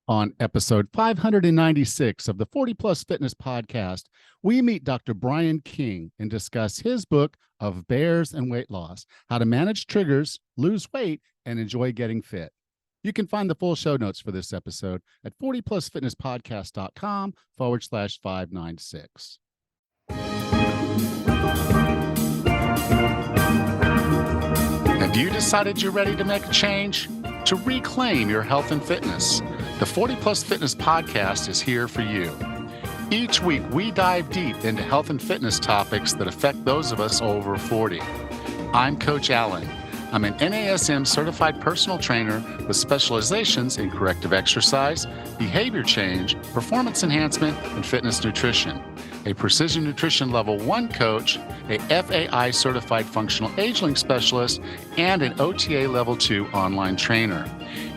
On episode 596 of the 40 Plus Fitness Podcast, we meet Dr. Brian King and discuss his book of Bears and Weight Loss, How to Manage Triggers, Lose Weight, and Enjoy Getting Fit. You can find the full show notes for this episode at 40plusfitnesspodcast.com/596. Have you decided you're ready to make a change? To reclaim your health and fitness? The 40 Plus Fitness Podcast is here for you. Each week, we dive deep into health and fitness topics that affect those of us over 40. I'm Coach Allen. I'm an NASM certified personal trainer with specializations in corrective exercise, behavior change, performance enhancement, and fitness nutrition. A Precision Nutrition Level 1 coach, a FAI certified functional age-link specialist, and an OTA Level 2 online trainer.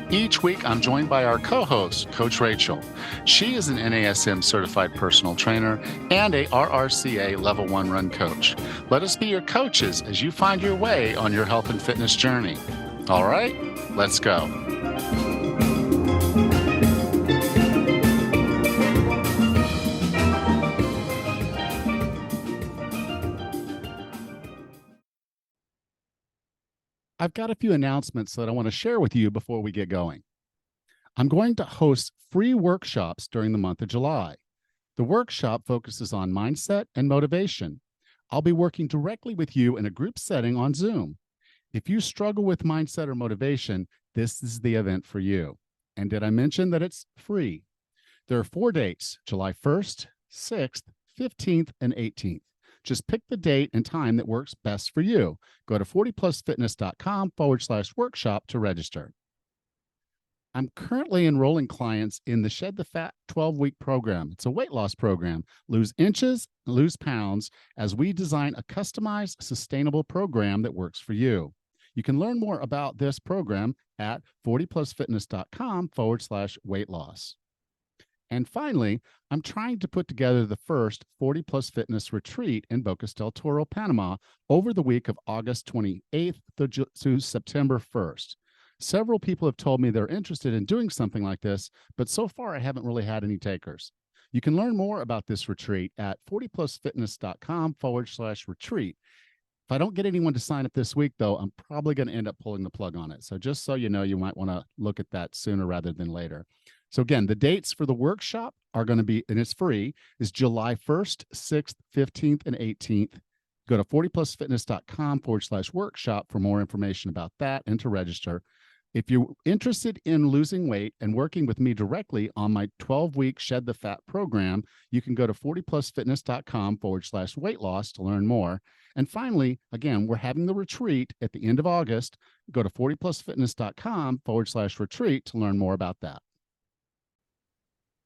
Each week, I'm joined by our co-host, Coach Rachel. She is an NASM certified personal trainer and a RRCA Level 1 run coach. Let us be your coaches as you find your way on your health and fitness journey. All right, let's go. I've got a few announcements that I want to share with you before we get going. I'm going to host free workshops during the month of July. The workshop focuses on mindset and motivation. I'll be working directly with you in a group setting on Zoom. If you struggle with mindset or motivation, this is the event for you. And did I mention that it's free? There are 4 dates, July 1st, 6th, 15th, and 18th. Just pick the date and time that works best for you. Go to 40plusfitness.com/workshop to register. I'm currently enrolling clients in the Shed the Fat 12-week program. It's a weight loss program. Lose inches, lose pounds, as we design a customized, sustainable program that works for you. You can learn more about this program at 40plusfitness.com/weight loss. And finally, I'm trying to put together the first 40 Plus Fitness retreat in Bocas del Toro, Panama, over the week of August 28th to September 1st. Several people have told me they're interested in doing something like this, but so far I haven't really had any takers. You can learn more about this retreat at 40plusfitness.com/retreat. If I don't get anyone to sign up this week, though, I'm probably going to end up pulling the plug on it. So just so you know, you might want to look at that sooner rather than later. So again, the dates for the workshop are going to be, and it's free, is July 1st, 6th, 15th, and 18th. Go to 40plusfitness.com/workshop for more information about that and to register. If you're interested in losing weight and working with me directly on my 12-week Shed the Fat program, you can go to 40plusfitness.com/weight loss to learn more. And finally, again, we're having the retreat at the end of August. Go to 40plusfitness.com/retreat to learn more about that.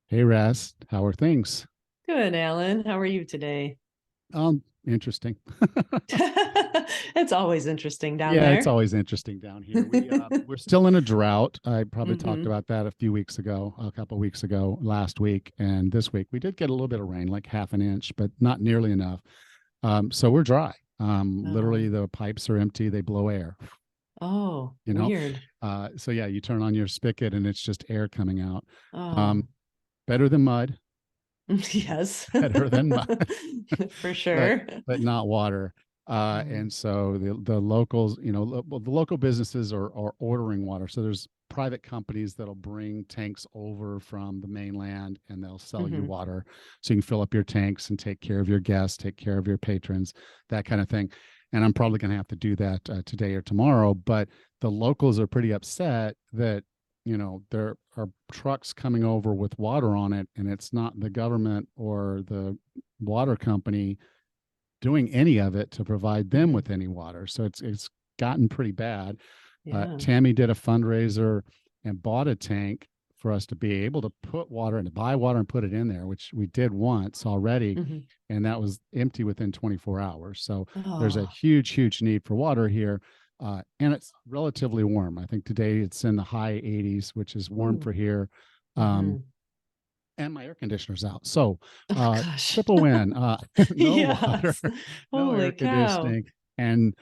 Hey, Raz, how are things? Good, Alan. How are you today? Interesting. It's always interesting down Yeah, there. it's always interesting down here. We're still in a drought. I probably talked about that a couple weeks ago, last week, and this week. We did get a little bit of rain, like half an inch, but not nearly enough. So we're dry. Literally, the pipes are empty. They blow air. Oh, you know? weird. So yeah, you turn on your spigot and it's just air coming out. Oh. Better than mud. Yes. Better than mud. For sure. But not water. And so the locals, the local businesses are ordering water. So there's private companies that'll bring tanks over from the mainland and they'll sell you water. So you can fill up your tanks and take care of your guests, take care of your patrons, that kind of thing. And I'm probably going to have to do that today or tomorrow. But the locals are pretty upset that, there are trucks coming over with water on it, and it's not the government or the water company doing any of it to provide them with any water. So it's gotten pretty bad. Yeah. Tammy did a fundraiser and bought a tank for us to be able to put water and to buy water and put it in there, which we did once already. And that was empty within 24 hours. So there's a huge need for water here. And it's relatively warm. I think today it's in the high 80s, which is warm for here. And my air conditioner's out. So triple win. No water, no Holy air cow. conditioning. and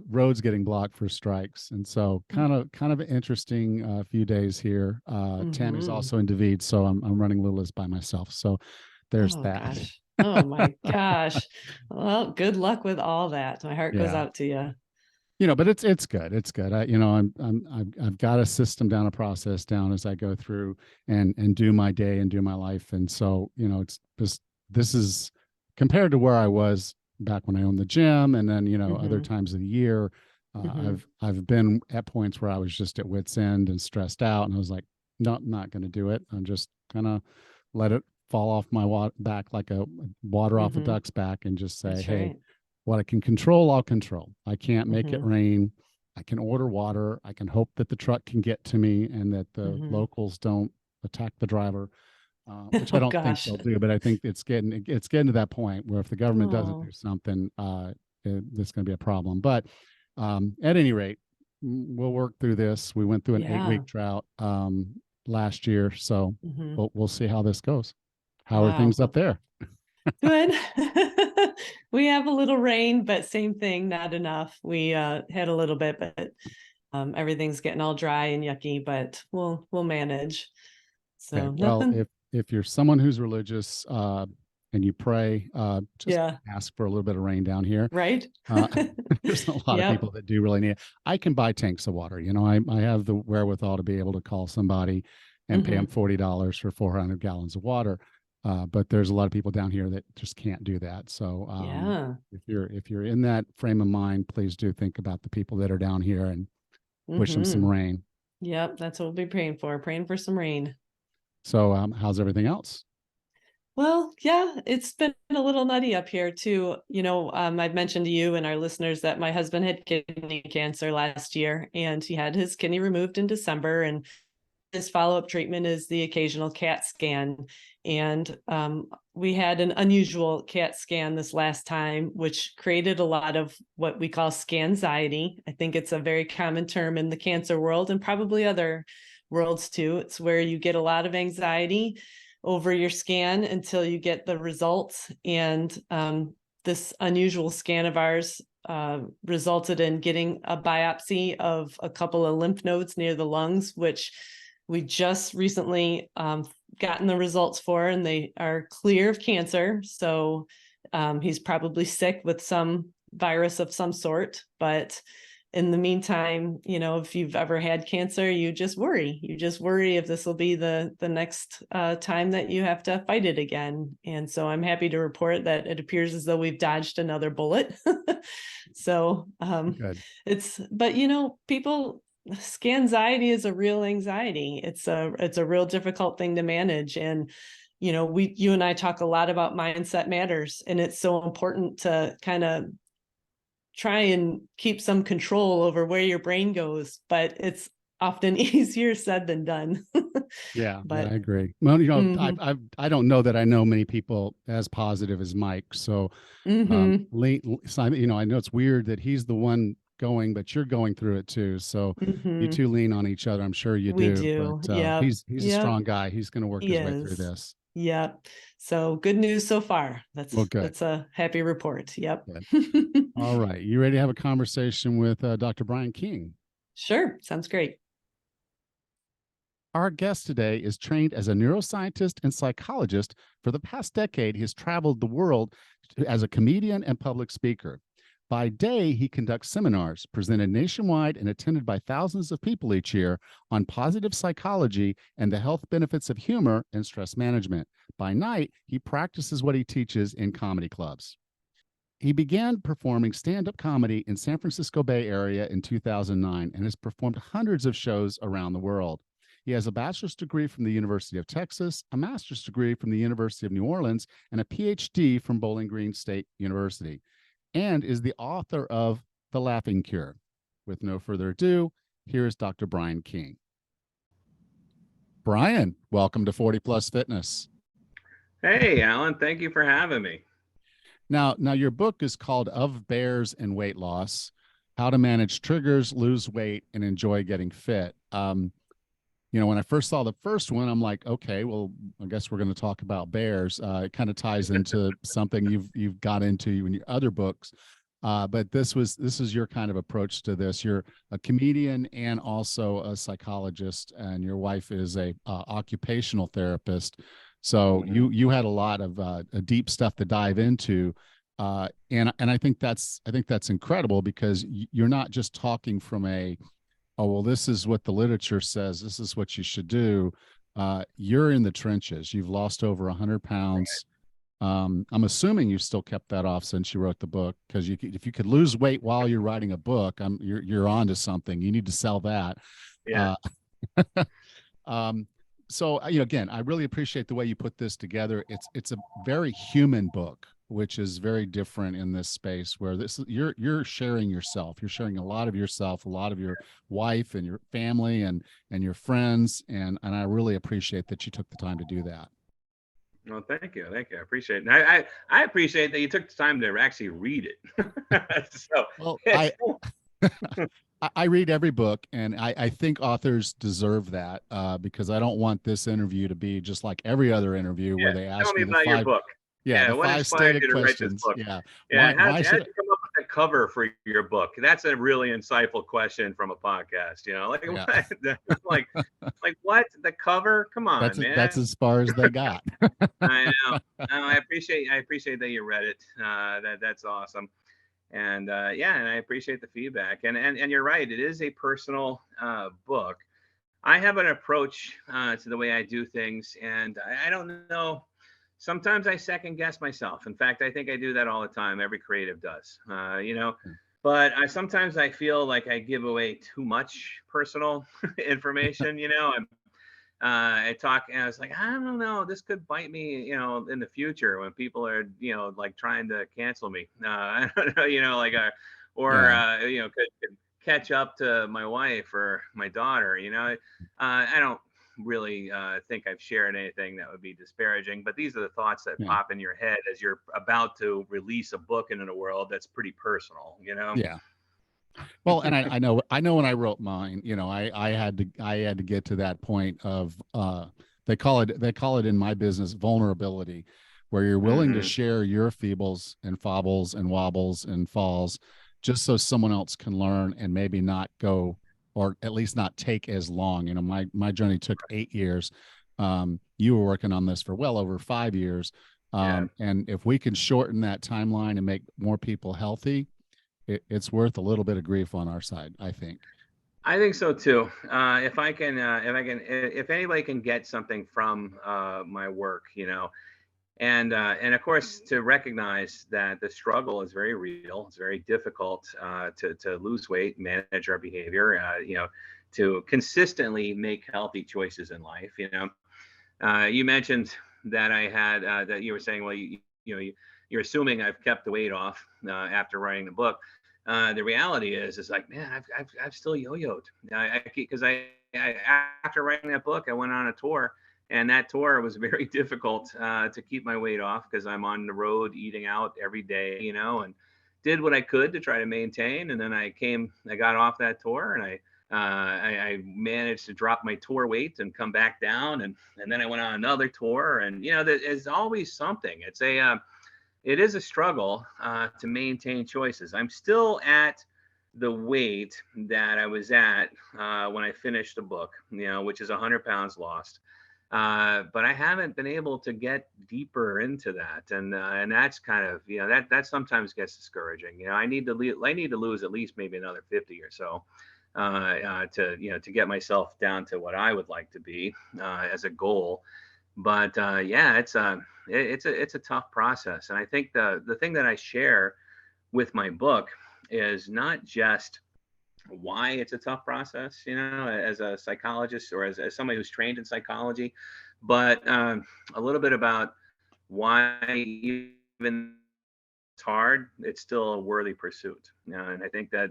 roads getting blocked for strikes. And so kind of an interesting few days here. Tammy's Mm-hmm. also in David, so I'm running Lula's by myself. So there's Oh that. gosh. Oh my gosh. Well, good luck with all that. My heart goes Yeah. out to you. But it's good. It's good. I've got a system down, a process down as I go through and do my day and do my life. And so, it's this is compared to where I was back when I owned the gym, and then, other Mm-hmm. times of the year, Mm-hmm. I've been at points where I was just at wit's end and stressed out, and I was like, no, I'm not going to do it. I'm just gonna let it fall off my back like a water off a Mm-hmm. duck's back, and just say, That's hey, right. what I can control, I'll control. I can't make it Mm-hmm. rain. I can order water. I can hope that the truck can get to me and that the Mm-hmm. locals don't attack the driver, which I Oh don't think gosh. they'll do. But I think it's getting to that point where if the government doesn't do Oh, something, it's going to be a problem. But at any rate, we'll work through this. We went through an yeah. 8-week drought last year, so Mm-hmm. we'll see how this goes. How are Wow. things up there? Good. We have a little rain, but same thing, not enough. We had a little bit, but everything's getting all dry and yucky, but we'll manage. Okay. So Well, nothing. if you're someone who's religious and you pray, just Yeah. ask for a little bit of rain down here. Right. Uh, there's a lot of Yep. people that do really need it. I can buy tanks of water. I have the wherewithal to be able to call somebody and pay them Hmm. $40 for 400 gallons of water. But there's a lot of people down here that just can't do that. So Yeah. if you're in that frame of mind, please do think about the people that are down here and wish them some Hmm. rain. Yep. That's what we'll be praying for some rain. So how's everything else? Well, yeah, it's been a little nutty up here too. I've mentioned to you and our listeners that my husband had kidney cancer last year and he had his kidney removed in December. And his follow-up treatment is the occasional CAT scan. And we had an unusual CAT scan this last time, which created a lot of what we call scanxiety. I think it's a very common term in the cancer world and probably other worlds too. It's where you get a lot of anxiety over your scan until you get the results. And this unusual scan of ours resulted in getting a biopsy of a couple of lymph nodes near the lungs, which we just recently gotten the results for, and they are clear of cancer. So he's probably sick with some virus of some sort. But in the meantime, if you've ever had cancer, you just worry. You just worry if this will be the next time that you have to fight it again. And so I'm happy to report that it appears as though we've dodged another bullet. So Good. but people, scanxiety is a real anxiety. It's a real difficult thing to manage. And you and I talk a lot about mindset matters, and it's so important to kind of try and keep some control over where your brain goes, but it's often easier said than done. Yeah, I But agree. Well, mm-hmm, I don't know that I know many people as positive as Mike. So, mm-hmm, Simon, I know it's weird that he's the one going, but you're going through it too. So, you mm-hmm. two lean on each other. I'm sure you We do. do. But Yep. he's a Yep. strong guy. He's going to work He his way through is. this. Yep. So good news so far. Well, good. That's a happy report. Yep. Good. All right. You ready to have a conversation with Dr. Brian King? Sure. Sounds great. Our guest today is trained as a neuroscientist and psychologist. For the past decade, he has traveled the world as a comedian and public speaker. By day, he conducts seminars presented nationwide and attended by thousands of people each year on positive psychology and the health benefits of humor and stress management. By night, he practices what he teaches in comedy clubs. He began performing stand up comedy in San Francisco Bay Area in 2009 and has performed hundreds of shows around the world. He has a bachelor's degree from the University of Texas, a master's degree from the University of New Orleans, and a PhD from Bowling Green State University, and is the author of The Laughing Cure. With no further ado, here is Dr. Brian King. Brian, welcome to 40 Plus Fitness. Hey, Alan, thank you for having me. Now your book is called Of Bears and Weight Loss: How to Manage Triggers, Lose Weight, and Enjoy Getting Fit. When I first saw the first one, I'm like, okay, well, I guess we're going to talk about bears. It kind of ties into something you've got into in your other books. But this is your kind of approach to this. You're a comedian and also a psychologist, and your wife is a occupational therapist. So you had a lot of deep stuff to dive into, and I think that's incredible because you're not just talking from a, oh well, this is what the literature says, this is what you should do. You're in the trenches. You've lost over 100 pounds. I'm assuming you've still kept that off since you wrote the book, because if you could lose weight while you're writing a book, you're on to something. You need to sell that. Yeah. Um, so again, I really appreciate the way you put this together. It's a very human book, which is very different in this space where you're sharing yourself. You're sharing a lot of yourself, a lot of your wife and your family and your friends, and I really appreciate that you took the time to do that. Well, thank you. I appreciate it. And I appreciate that you took the time to actually read it. So, Well, I read every book, and I think authors deserve that, because I don't want this interview to be just like every other interview where yeah, they tell ask me me the about your five, book. the What five inspired stated you to write this questions. book? Yeah. Yeah, Why how'd should you come up with the cover for your book? That's a really insightful question from a podcast. Like yeah. what? like what? The cover? Come on, That's man. as far as they got. I know. No, I appreciate that you read it. That's awesome. And yeah, and I appreciate the feedback. And you're right. It is a personal book. I have an approach to the way I do things, and I don't know. Sometimes I second guess myself. In fact, I think I do that all the time. Every creative does, But sometimes I feel like I give away too much personal information. I talk, and I was like, I don't know, this could bite me, in the future when people are, like trying to cancel me. I don't know, or Yeah. could catch up to my wife or my daughter. I don't really think I've shared anything that would be disparaging, but these are the thoughts that Yeah. pop in your head as you're about to release a book into the world that's pretty personal. Yeah. Well, and I know when I wrote mine, I had to get to that point of they call it in my business vulnerability, where you're willing to Hmm. share your feebles and fobbles and wobbles and falls, just so someone else can learn and maybe not go, or at least not take as long. My journey took 8 years. You were working on this for well over 5 years. Yeah. And if we can shorten that timeline and make more people healthy, it's worth a little bit of grief on our side, I think. I think so too. If anybody can get something from my work, and of course to recognize that the struggle is very real. It's very difficult to lose weight, manage our behavior, to consistently make healthy choices in life. You mentioned that I had that you were saying, well, you're assuming I've kept the weight off after writing the book. The reality is like, man, I've still yo-yoed. Because after writing that book, I went on a tour, and that tour was very difficult to keep my weight off because I'm on the road eating out every day, and did what I could to try to maintain. And then I got off that tour, and I managed to drop my tour weight and come back down, and then I went on another tour, and there's always something. It is a struggle to maintain choices. I'm still at the weight that I was at when I finished the book, which is 100 pounds lost. But I haven't been able to get deeper into that, and that's kind of that sometimes gets discouraging. I need to lose at least maybe another 50 or so to get myself down to what I would like to be as a goal. But yeah, it's a tough process, and I think the thing that I share with my book is not just why it's a tough process, as a psychologist or as somebody who's trained in psychology, but a little bit about why even it's hard, it's still a worthy pursuit. And I think that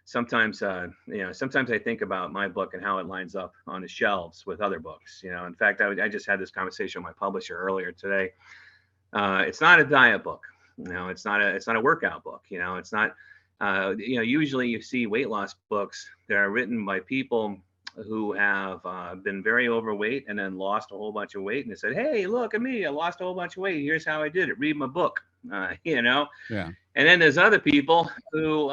sometimes sometimes I think about my book and how it lines up on the shelves with other books. In fact, I just had this conversation with my publisher earlier today. It's not a diet book. It's not a workout book. It's not. Usually you see weight loss books that are written by people who have been very overweight and then lost a whole bunch of weight, and they said, "Hey, look at me! I lost a whole bunch of weight. Here's how I did it. Read my book." Yeah. And then there's other people who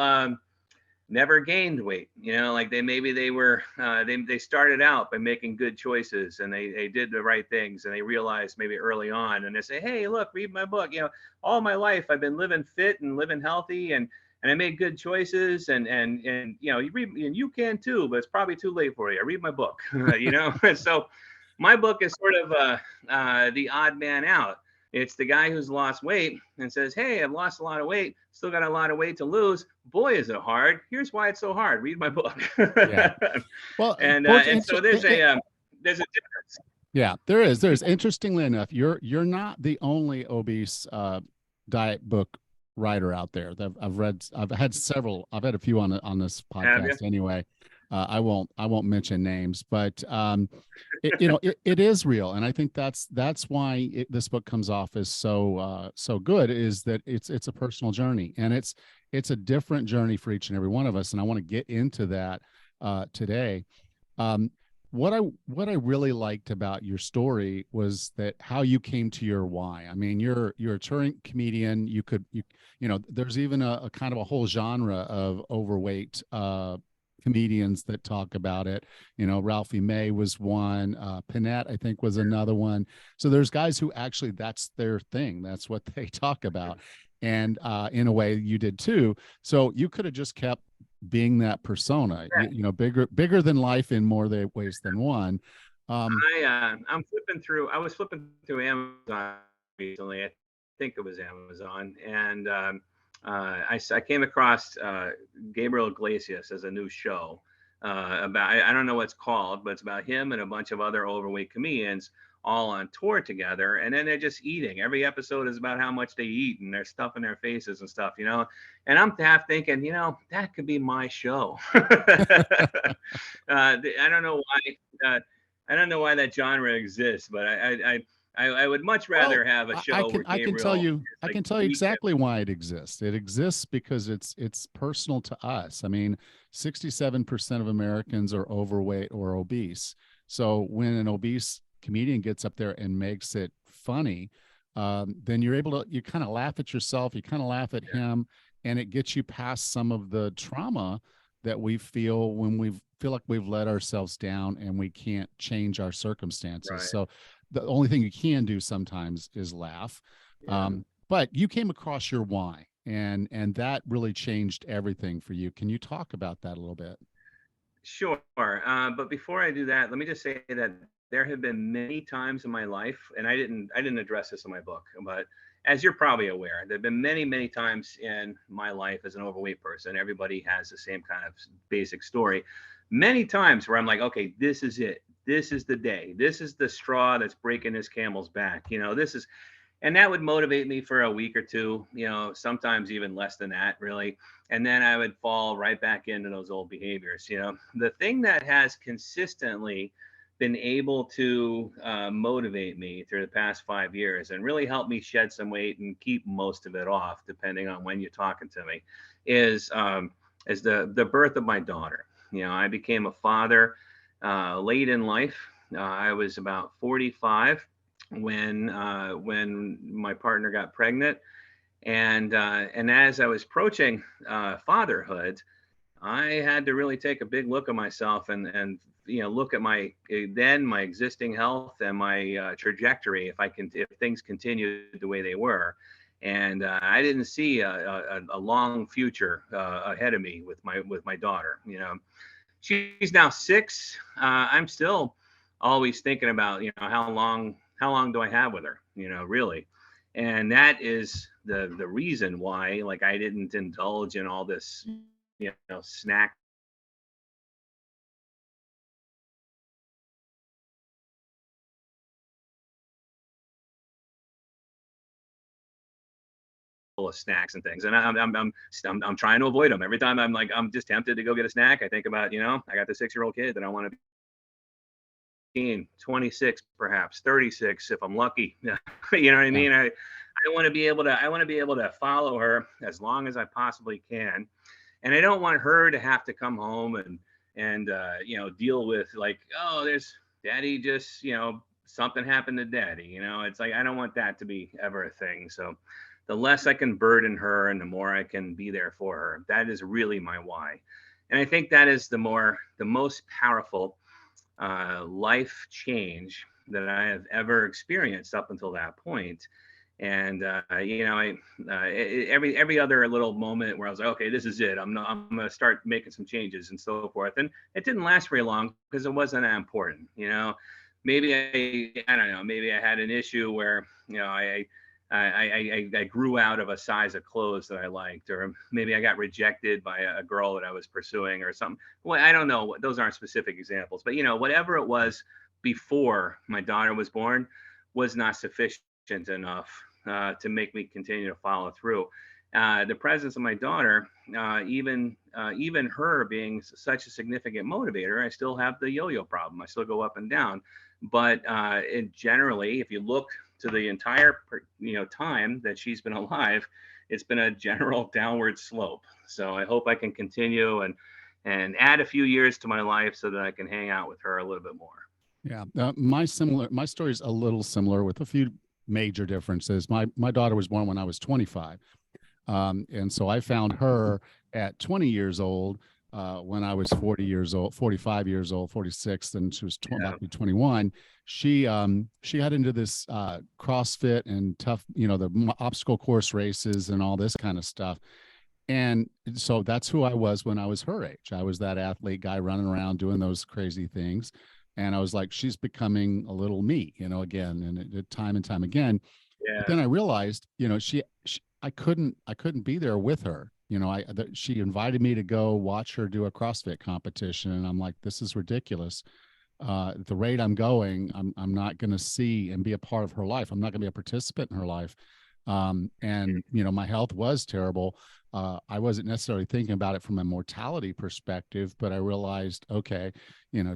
never gained weight. Like they started out by making good choices, and they did the right things, and they realized maybe early on, and they say, hey, look, read my book. All my life I've been living fit and living healthy, and I made good choices, and you read, and you can too, but it's probably too late for you. Read my book. So my book is sort of the odd man out. It's the guy who's lost weight and says, hey, I've lost a lot of weight, still got a lot of weight to lose. Boy, is it hard. Here's why it's so hard. Read my book. Yeah. Well, and so there's a difference. Yeah, there is. There's interestingly enough, you're not the only obese diet book writer out there. I've had several. I've had a few on this podcast anyway. I won't mention names, but it is real, and I think that's why this book comes off as so good, is that it's a personal journey, and it's a different journey for each and every one of us, and I want to get into that today. What I really liked about your story was that how you came to your why. I mean, you're a touring comedian. You there's even a kind of a whole genre of overweight comedians that talk about it. Ralphie May was one. Panette, I think, was another one. So there's guys who actually that's their thing. That's what they talk about. And in a way, you did too. So you could have just kept being that persona, bigger than life in more ways than one. I was flipping through Amazon recently. I think it was Amazon, and I came across Gabriel Iglesias as a new show about, I don't know what it's called, but it's about him and a bunch of other overweight comedians all on tour together, and then they're just eating. Every episode is about how much they eat, and they're stuffing their faces and stuff, and I'm half thinking, that could be my show. I don't know why that genre exists, but I would much rather have a show where I can tell you exactly why it exists. It exists because it's personal to us. I mean, 67% of Americans are overweight or obese. So when an obese comedian gets up there and makes it funny, then you kind of laugh at yourself, you kind of laugh at him, and it gets you past some of the trauma that we feel when we feel like we've let ourselves down and we can't change our circumstances. Right. So the only thing you can do sometimes is laugh. Yeah. But you came across your why, and that really changed everything for you. Can you talk about that a little bit? Sure. But before I do that, let me just say that there have been many times in my life, and I didn't address this in my book, but as you're probably aware, there have been many, many times in my life as an overweight person. Everybody has the same kind of basic story. Many times where I'm like, okay, this is it. This is the day. This is the straw that's breaking this camel's back. And that would motivate me for a week or two, sometimes even less than that, really. And then I would fall right back into those old behaviors. The thing that has consistently been able to motivate me through the past 5 years and really help me shed some weight and keep most of it off, depending on when you're talking to me, is the birth of my daughter. I became a father late in life. I was about 45 when my partner got pregnant, and as I was approaching fatherhood, I had to really take a big look at myself and look at my existing health and my trajectory if things continued the way they were. And I didn't see a long future ahead of me with my daughter. She's now 6. I'm still always thinking about how long do I have with her, really. And that is the reason why, like, I didn't indulge in all this snack full of snacks and things, and I'm trying to avoid them. Every time I'm just tempted to go get a snack, I think about, I got the 6-year-old kid that I want to be 26, perhaps 36 if I'm lucky. You know what I mean? I want to be able to follow her as long as I possibly can, and I don't want her to have to come home and deal with, like, oh, there's daddy, just something happened to daddy. It's like, I don't want that to be ever a thing. So the less I can burden her and the more I can be there for her. That is really my why. And I think that is the most powerful life change that I have ever experienced up until that point. And every other little moment where I was like, okay, this is it. I'm going to start making some changes and so forth. And it didn't last very long because it wasn't that important. Maybe I don't know. Maybe I had an issue where I grew out of a size of clothes that I liked, or maybe I got rejected by a girl that I was pursuing or something. Well, I don't know. Those aren't specific examples, but whatever it was before my daughter was born was not sufficient enough to make me continue to follow through. The presence of my daughter, even her being such a significant motivator, I still have the yo-yo problem. I still go up and down. But generally, if you look to the entire time that she's been alive, it's been a general downward slope. So I hope I can continue and add a few years to my life so that I can hang out with her a little bit more. Yeah, my story is a little similar with a few major differences. My daughter was born when I was 25, and so I found her at 20 years old. When I was 40 years old, 45 years old, 46, and she was about to be 21. She got into this CrossFit and tough, the obstacle course races and all this kind of stuff. And so that's who I was when I was her age. I was that athlete guy running around doing those crazy things. And I was like, she's becoming a little me, again, and time and time again. Yeah. But then I realized, I couldn't be there with her. She invited me to go watch her do a CrossFit competition, and I'm like, this is ridiculous. At the rate I'm going, I'm not going to see and be a part of her life. I'm not going to be a participant in her life. And my health was terrible. I wasn't necessarily thinking about it from a mortality perspective, but I realized, okay,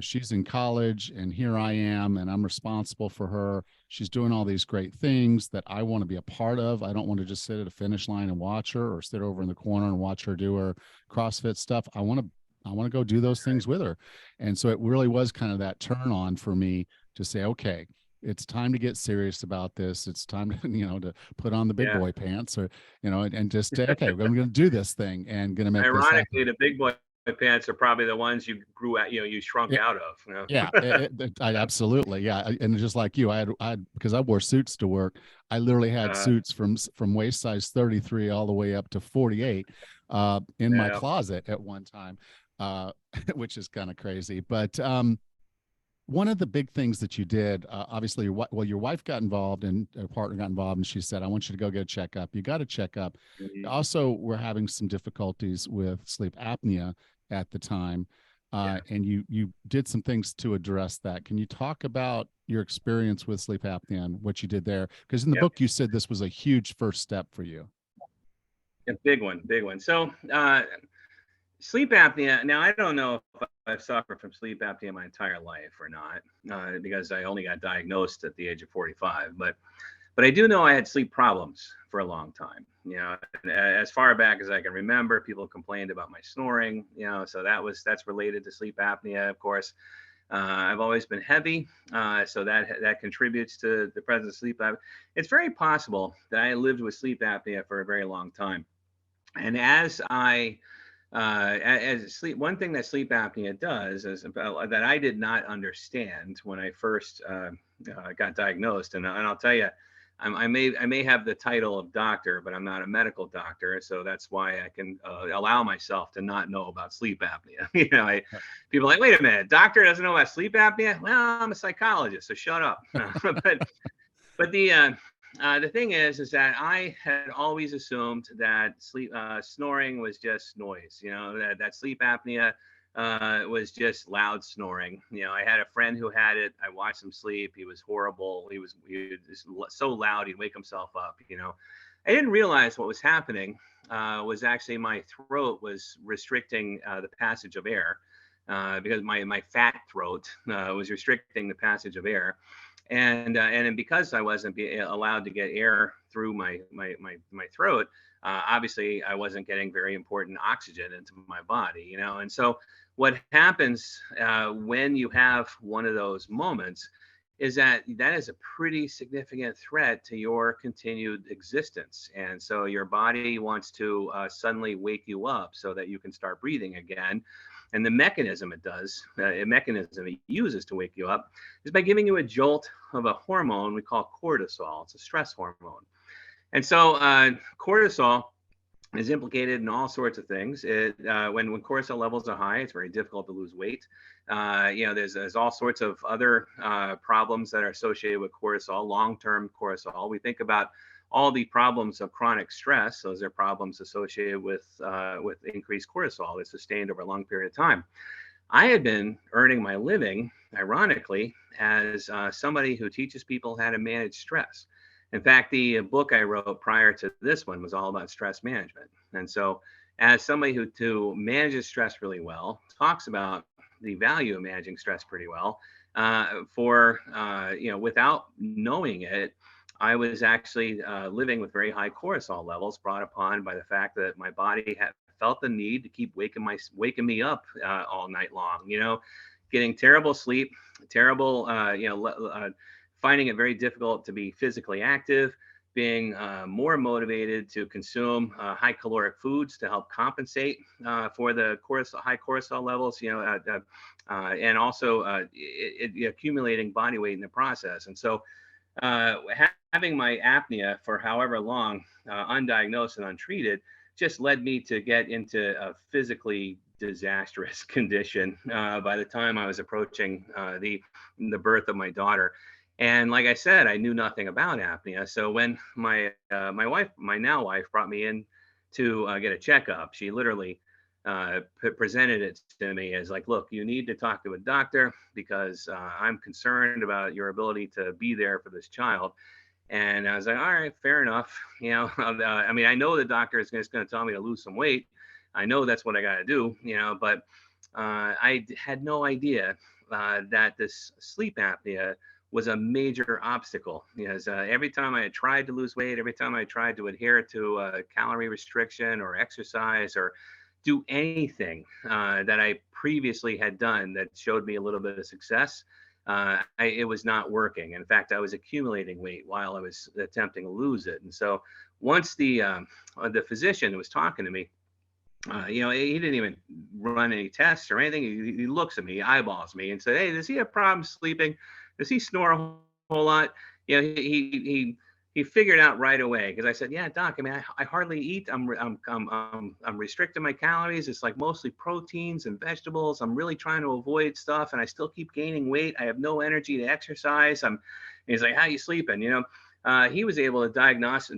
she's in college and here I am, and I'm responsible for her. She's doing all these great things that I want to be a part of. I don't want to just sit at a finish line and watch her, or sit over in the corner and watch her do her CrossFit stuff. I want to go do those things with her. And so it really was kind of that turn on for me to say, okay, it's time to get serious about this. It's time to, to put on the big boy pants, or, and just say, okay, we're going to do this thing and going to make this happen. Ironically, the big boy pants are probably the ones you grew out, you shrunk out of. Yeah, I absolutely. Yeah. And just like you, I had, because I wore suits to work. I literally had suits from waist size 33 all the way up to 48 in my closet at one time, which is kind of crazy. But, one of the big things that you did, obviously, your wife got involved and a partner got involved, and she said, I want you to go get a checkup. You got a checkup. Mm-hmm. Also, we're having some difficulties with sleep apnea at the time. And you did some things to address that. Can you talk about your experience with sleep apnea and what you did there? Because in the book, you said this was a huge first step for you. A big one. So, sleep apnea. Now, I don't know if I've suffered from sleep apnea my entire life or not, because I only got diagnosed at the age of 45. But I do know I had sleep problems for a long time. As far back as I can remember, people complained about my snoring. So that's related to sleep apnea, of course. I've always been heavy, so that contributes to the presence of sleep apnea. It's very possible that I lived with sleep apnea for a very long time, and one thing that sleep apnea does is that I did not understand when I first got diagnosed, and I'll tell you, I may have the title of doctor, but I'm not a medical doctor, so that's why I can allow myself to not know about sleep apnea. People are like, wait a minute, doctor doesn't know about sleep apnea? Well, I'm a psychologist, so shut up. but the thing is that I had always assumed that snoring was just noise. That sleep apnea was just loud snoring. I had a friend who had it. I watched him sleep. He was horrible. He was so loud he'd wake himself up. I didn't realize what was happening was actually my throat was restricting the passage of air, because my fat throat was restricting the passage of air. And because I wasn't allowed to get air through my throat, obviously I wasn't getting very important oxygen into my body, And so what happens when you have one of those moments is that is a pretty significant threat to your continued existence. And so your body wants to suddenly wake you up so that you can start breathing again. And the mechanism a mechanism it uses to wake you up is by giving you a jolt of a hormone we call cortisol. It's a stress hormone. And so cortisol is implicated in all sorts of things. When cortisol levels are high, it's very difficult to lose weight. There's all sorts of other problems that are associated with cortisol, long-term cortisol. We think about all the problems of chronic stress. Those are problems associated with increased cortisol that's sustained over a long period of time. I had been earning my living, ironically, as somebody who teaches people how to manage stress. In fact, the book I wrote prior to this one was all about stress management. And so as somebody who manages stress really well, talks about the value of managing stress pretty well, without knowing it, I was actually living with very high cortisol levels brought upon by the fact that my body had felt the need to keep waking me up all night long, getting terrible sleep, terrible, finding it very difficult to be physically active, being more motivated to consume high caloric foods to help compensate for the high cortisol levels, and also accumulating body weight in the process. And so having my apnea for however long, undiagnosed and untreated, just led me to get into a physically disastrous condition by the time I was approaching the birth of my daughter. And like I said, I knew nothing about apnea. So when my now wife, brought me in to get a checkup, she literally presented it to me as like, look, you need to talk to a doctor because I'm concerned about your ability to be there for this child. And I was like, all right, fair enough. I know the doctor is just going to tell me to lose some weight. I know that's what I got to do, but I had no idea that this sleep apnea was a major obstacle. Every time I had tried to lose weight, every time I tried to adhere to calorie restriction or exercise or do anything that I previously had done that showed me a little bit of success, it was not working. In fact, I was accumulating weight while I was attempting to lose it. And so once the physician who was talking to me, he didn't even run any tests or anything. He looks at me, he eyeballs me and said, hey, does he have problems sleeping? Does he snore a whole lot? He figured out right away because I said, yeah, doc, I hardly eat. I'm restricting my calories. It's like mostly proteins and vegetables. I'm really trying to avoid stuff and I still keep gaining weight. I have no energy to exercise. He's like, how you sleeping? He was able to diagnose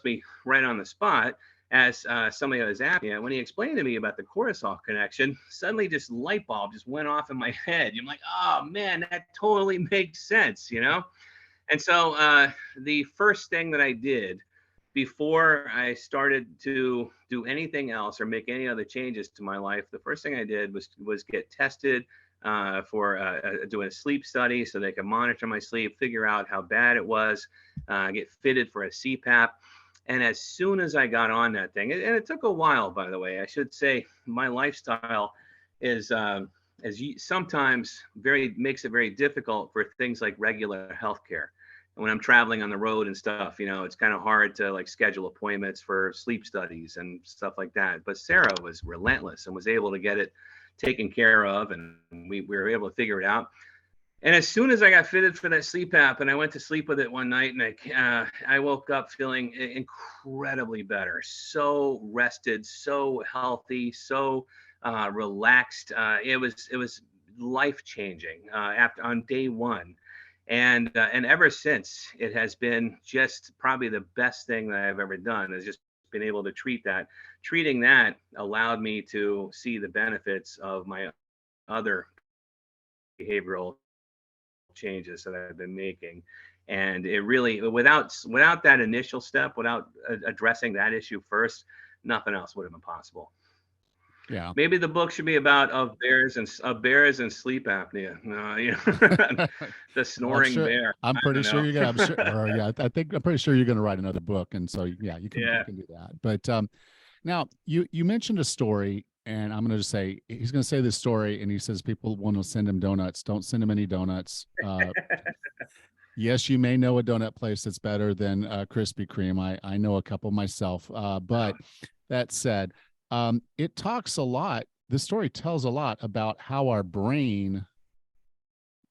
me right on the spot as somebody who has apnea. When he explained to me about the cortisol connection, suddenly this light bulb just went off in my head. I'm like, oh man, that totally makes sense, And so the first thing that I did before I started to do anything else or make any other changes to my life, the first thing I did was get tested for doing a sleep study so they could monitor my sleep, figure out how bad it was, get fitted for a CPAP. And as soon as I got on that thing, and it took a while, by the way, I should say my lifestyle is sometimes makes it very difficult for things like regular healthcare. And when I'm traveling on the road and stuff, it's kind of hard to like schedule appointments for sleep studies and stuff like that. But Sarah was relentless and was able to get it taken care of, and we were able to figure it out. And as soon as I got fitted for that sleep app and I went to sleep with it one night, and I woke up feeling incredibly better, so rested, so healthy, so relaxed. It was life-changing on day one. And ever since, it has been just probably the best thing that I've ever done, is just been able to treat that. Treating that allowed me to see the benefits of my other behavioral changes that I've been making. And it really, without that initial step, without addressing that issue first, nothing else would have been possible. Yeah. Maybe the book should be about bears and sleep apnea. The snoring bear. I'm pretty sure you're gonna. I'm pretty sure you're gonna write another book, and so yeah, you can do that. But now you mentioned a story, and I'm going to just say, he's going to say this story, and he says people want to send him donuts. Don't send him any donuts. Yes, you may know a donut place that's better than Krispy Kreme. I know a couple myself. But that said, it talks a lot. The story tells a lot about how our brain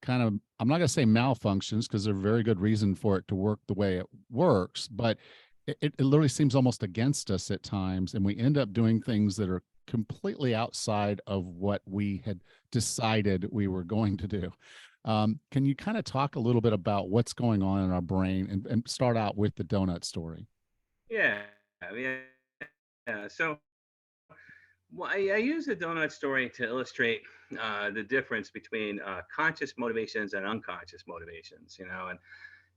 kind of, I'm not going to say malfunctions because there's a very good reason for it to work the way it works, but it literally seems almost against us at times. And we end up doing things that are completely outside of what we had decided we were going to do. Can you kind of talk a little bit about what's going on in our brain and start out with the donut story? Yeah, yeah. So, well, I use the donut story to illustrate the difference between conscious motivations and unconscious motivations.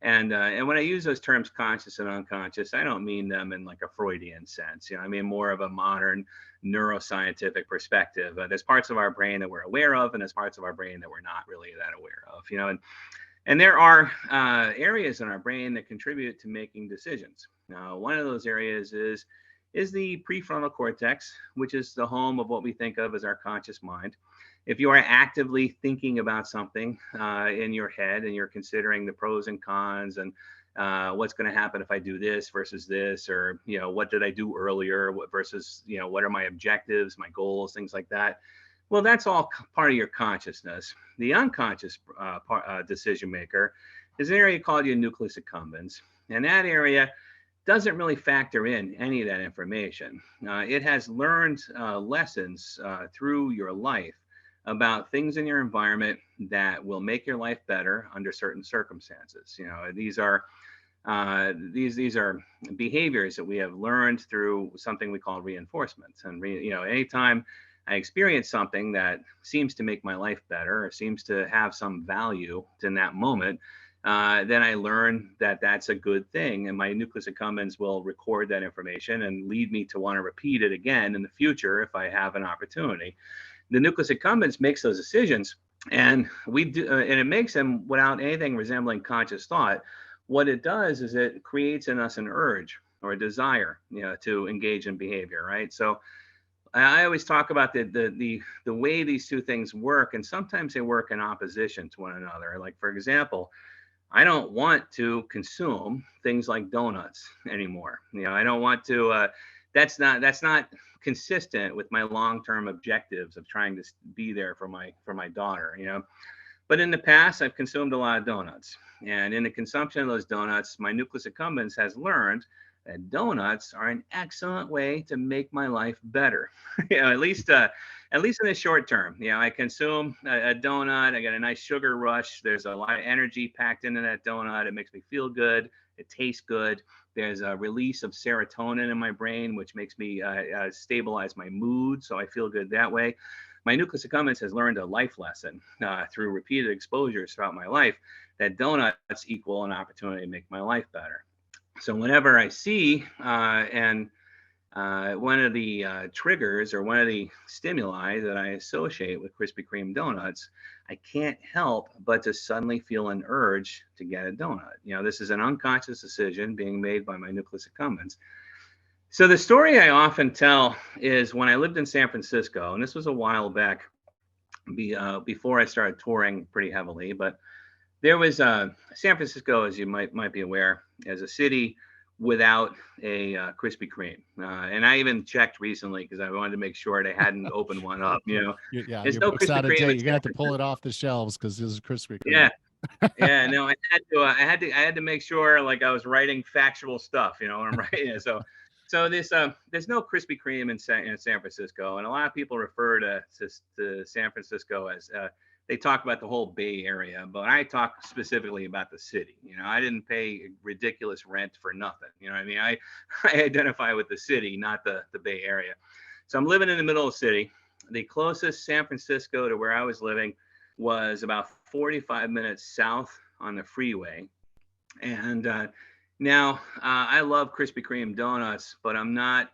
And when I use those terms, conscious and unconscious, I don't mean them in like a Freudian sense. I mean more of a modern neuroscientific perspective. There's parts of our brain that we're aware of, and there's parts of our brain that we're not really that aware of. And there are areas in our brain that contribute to making decisions. Now, one of those areas is the prefrontal cortex, which is the home of what we think of as our conscious mind. If you are actively thinking about something in your head and you're considering the pros and cons and what's going to happen if I do this versus this, or what did I do earlier versus what are my objectives, my goals, things like that. Well, that's all part of your consciousness. The unconscious decision maker is an area called your nucleus accumbens, and that area doesn't really factor in any of that information. It has learned lessons through your life about things in your environment that will make your life better under certain circumstances. These are behaviors that we have learned through something we call reinforcement. And anytime I experience something that seems to make my life better or seems to have some value in that moment, then I learn that that's a good thing, and my nucleus accumbens will record that information and lead me to want to repeat it again in the future if I have an opportunity. The nucleus accumbens makes those decisions, and it makes them without anything resembling conscious thought. What it does is it creates in us an urge or a desire, to engage in behavior, right? So I always talk about the way these two things work, and sometimes they work in opposition to one another. Like, for example, I don't want to consume things like donuts anymore. I don't want to. That's not consistent with my long-term objectives of trying to be there for my daughter. But in the past, I've consumed a lot of donuts, and in the consumption of those donuts, my nucleus accumbens has learned that donuts are an excellent way to make my life better. At least in the short term. I consume a donut, I get a nice sugar rush. There's a lot of energy packed into that donut. It makes me feel good. It tastes good. There's a release of serotonin in my brain, which makes me stabilize my mood, so I feel good that way. My nucleus accumbens has learned a life lesson through repeated exposures throughout my life that donuts equal an opportunity to make my life better. So whenever I see one of the triggers or one of the stimuli that I associate with Krispy Kreme donuts, I can't help but to suddenly feel an urge to get a donut. This is an unconscious decision being made by my nucleus accumbens. So the story I often tell is when I lived in San Francisco, and this was a while back before I started touring pretty heavily, but there was San Francisco, as you might be aware, as a city without a Krispy Kreme. And I even checked recently because I wanted to make sure they hadn't opened one up. Yeah, there's your no book's Krispy out of Kreme. date. You're gonna have to pull it off the shelves because this is Krispy Kreme. Yeah. Yeah, no, I had to make sure like I was writing factual stuff, when I'm writing. So there's no Krispy Kreme in San Francisco, and a lot of people refer to San Francisco as they talk about the whole Bay Area, but I talk specifically about the city. I didn't pay ridiculous rent for nothing. I identify with the city, not the Bay Area. So I'm living in the middle of the city. The closest San Francisco to where I was living was about 45 minutes south on the freeway. And now I love Krispy Kreme donuts, but I'm not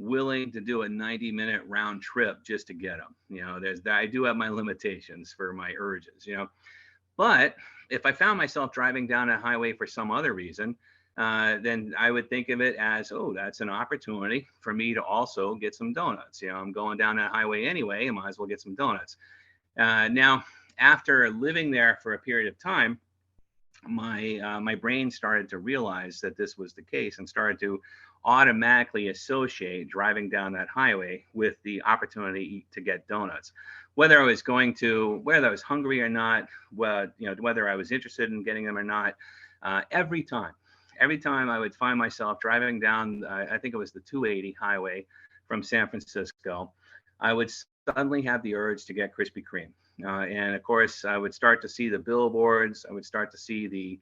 willing to do a 90-minute round trip just to get them. I do have my limitations for my urges. But if I found myself driving down a highway for some other reason, then I would think of it as, oh, that's an opportunity for me to also get some donuts. I'm going down that highway anyway, I might as well get some donuts. Now, after living there for a period of time, my brain started to realize that this was the case and started to automatically associate driving down that highway with the opportunity to get donuts, whether I was hungry or not, whether I was interested in getting them or not. Every time I would find myself driving down, I think it was the 280 highway from San Francisco, I would suddenly have the urge to get Krispy Kreme. And of course, I would start to see the billboards. I would start to see the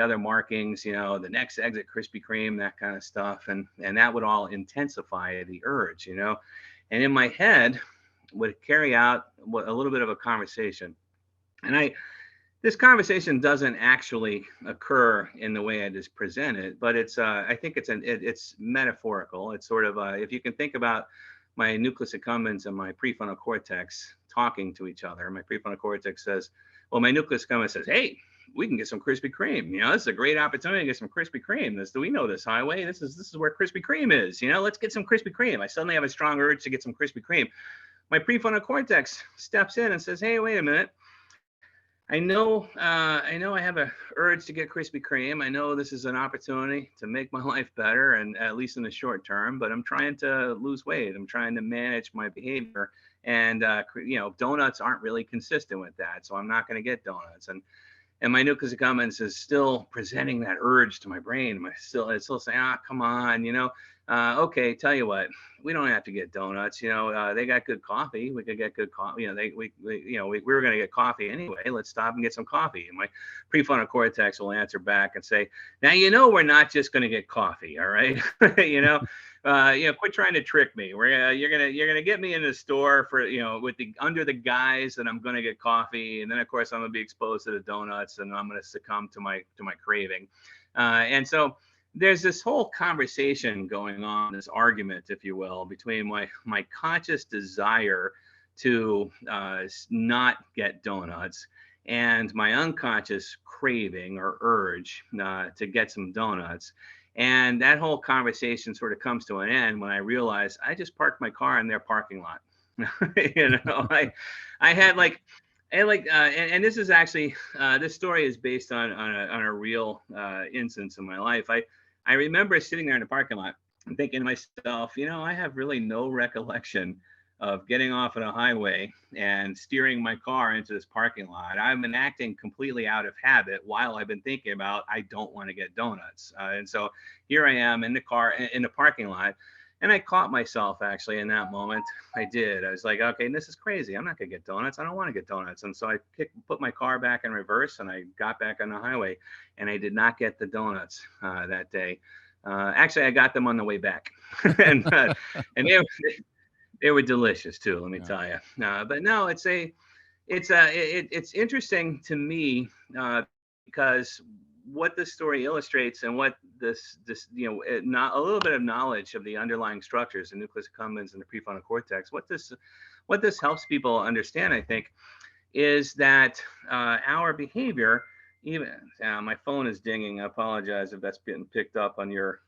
other markings, the next exit Krispy Kreme, that kind of stuff, and that would all intensify the urge, And in my head, would carry out a little bit of a conversation, and this conversation doesn't actually occur in the way it is presented, but I think it's metaphorical. It's sort of if you can think about my nucleus accumbens and my prefrontal cortex talking to each other. My prefrontal cortex says, well, my nucleus accumbens says, hey, we can get some Krispy Kreme. This is a great opportunity to get some Krispy Kreme. We know this highway. This is where Krispy Kreme is. Let's get some Krispy Kreme. I suddenly have a strong urge to get some Krispy Kreme. My prefrontal cortex steps in and says, hey, wait a minute. I know I have an urge to get Krispy Kreme. I know this is an opportunity to make my life better, and at least in the short term, but I'm trying to lose weight. I'm trying to manage my behavior, and donuts aren't really consistent with that. So I'm not going to get donuts. And my nucleus accumbens is still presenting that urge to my brain. It's still saying, come on, okay, tell you what, we don't have to get donuts. They got good coffee. We could get good coffee. We were going to get coffee anyway. Let's stop and get some coffee. And my prefrontal cortex will answer back and say, now, we're not just going to get coffee. All right. Quit trying to trick me. You're going to get me in the store for, under the guise that I'm going to get coffee. And then of course I'm going to be exposed to the donuts and I'm going to succumb to my craving. And so there's this whole conversation going on, this argument, if you will, between my conscious desire to not get donuts and my unconscious craving or urge to get some donuts. And that whole conversation sort of comes to an end when I realize I just parked my car in their parking lot. I had and this is actually this story is based on a real instance in my life. I remember sitting there in the parking lot and thinking to myself, I have really no recollection of getting off on a highway and steering my car into this parking lot. I've been acting completely out of habit while I've been thinking about I don't want to get donuts. And so here I am in the car in the parking lot. And I caught myself actually in that moment. I did. I was like, okay, this is crazy. I'm not going to get donuts. I don't want to get donuts. And so I put my car back in reverse and I got back on the highway and I did not get the donuts that day. Actually, I got them on the way back. and they were delicious too, let me tell you. But no, it's interesting to me because what this story illustrates and what this not a little bit of knowledge of the underlying structures, the nucleus accumbens and the prefrontal cortex, what this helps people understand, I think, is that our behavior, even my phone is dinging. I apologize if that's getting picked up on your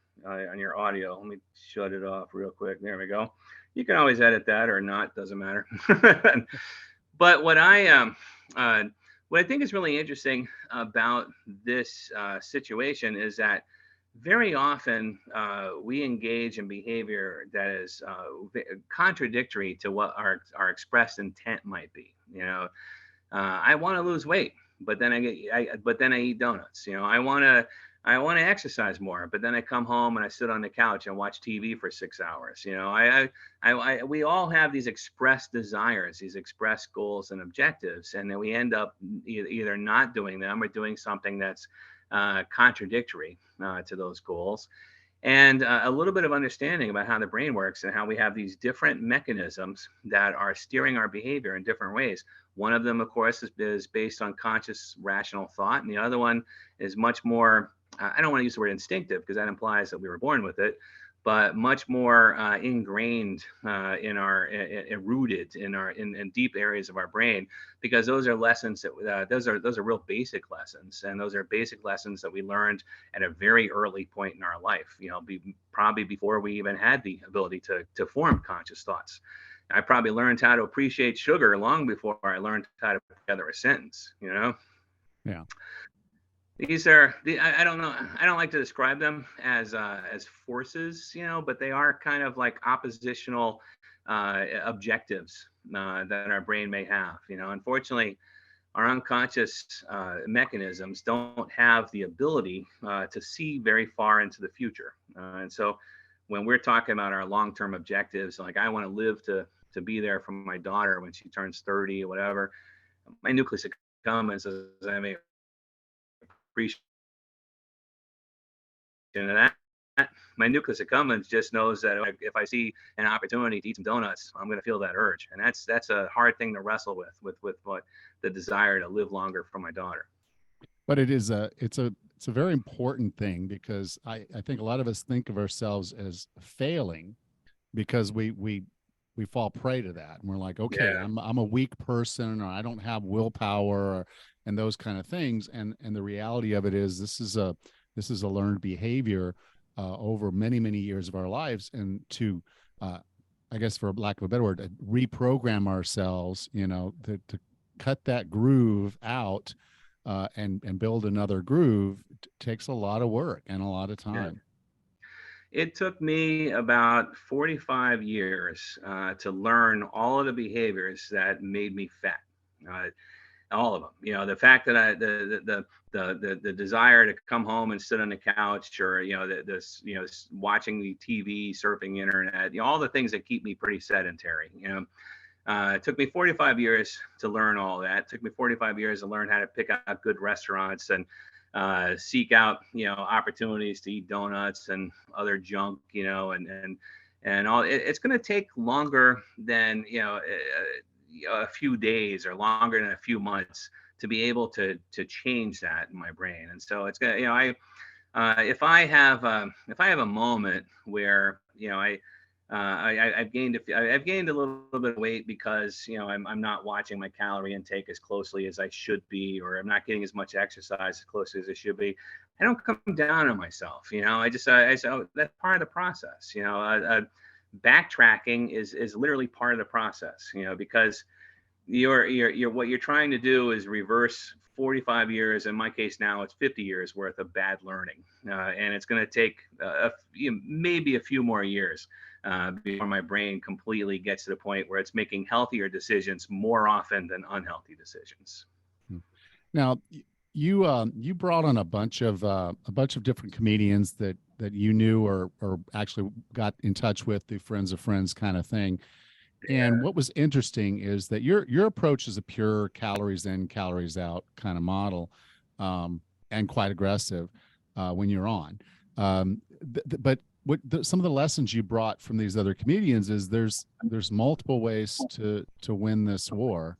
audio. Let me shut it off real quick. There we go. You can always edit that or not, doesn't matter. But what I think is really interesting about this situation is that very often we engage in behavior that is contradictory to what our expressed intent might be. I want to lose weight, but then I eat donuts. I want to exercise more, but then I come home and I sit on the couch and watch TV for 6 hours. We all have these expressed desires, these expressed goals and objectives, and then we end up either not doing them or doing something that's contradictory to those goals. And a little bit of understanding about how the brain works and how we have these different mechanisms that are steering our behavior in different ways. One of them, of course, is based on conscious, rational thought, and the other one is much more I don't want to use the word instinctive because that implies that we were born with it, but much more ingrained in our, rooted in our in deep areas of our brain, because those are lessons that those are real basic lessons, and those are basic lessons that we learned at a very early point in our life. Probably before we even had the ability to form conscious thoughts. I probably learned how to appreciate sugar long before I learned how to put together a sentence. Yeah. These are I don't know. I don't like to describe them as forces, but they are kind of like oppositional objectives that our brain may have. Unfortunately, our unconscious mechanisms don't have the ability to see very far into the future, and so when we're talking about our long-term objectives, like I want to live to be there for my daughter when she turns 30 or whatever, my nucleus accumbens is I may appreciate of that. My nucleus accumbens just knows that if I see an opportunity to eat some donuts, I'm going to feel that urge, and that's a hard thing to wrestle with what the desire to live longer for my daughter. But it's a very important thing, because I think a lot of us think of ourselves as failing because we fall prey to that, and we're like, okay, Yeah, I'm a weak person, or I don't have willpower, and those kind of things. And the reality of it is, this is a learned behavior over many years of our lives, and to I guess, for lack of a better word, reprogram ourselves, to cut that groove out, and build another groove, takes a lot of work and a lot of yeah. time. It took me about 45 years to learn all of the behaviors that made me fat. Uh, all of them. The fact that the desire to come home and sit on the couch, or watching the TV, surfing internet, all the things that keep me pretty sedentary. It took me 45 years to learn all that. It took me 45 years to learn how to pick out good restaurants and seek out opportunities to eat donuts and other junk, and all. It's going to take longer than a few days, or longer than a few months, to be able to change that in my brain. And so it's gonna, if I have a moment where I've gained a little bit of weight because I'm not watching my calorie intake as closely as I should be, or I'm not getting as much exercise as closely as I should be. I don't come down on myself. I say, oh, that's part of the process. Backtracking is literally part of the process. Because you're what you're trying to do is reverse 45 years, in my case now it's 50 years worth of bad learning, and it's going to take maybe a few more years before my brain completely gets to the point where it's making healthier decisions more often than unhealthy decisions. Now, you brought on a bunch of different comedians that you knew, or actually got in touch with through friends of friends kind of thing. And what was interesting is that your approach is a pure calories in, calories out kind of model, and quite aggressive when you're on. But some of the lessons you brought from these other comedians is there's multiple ways to win this war,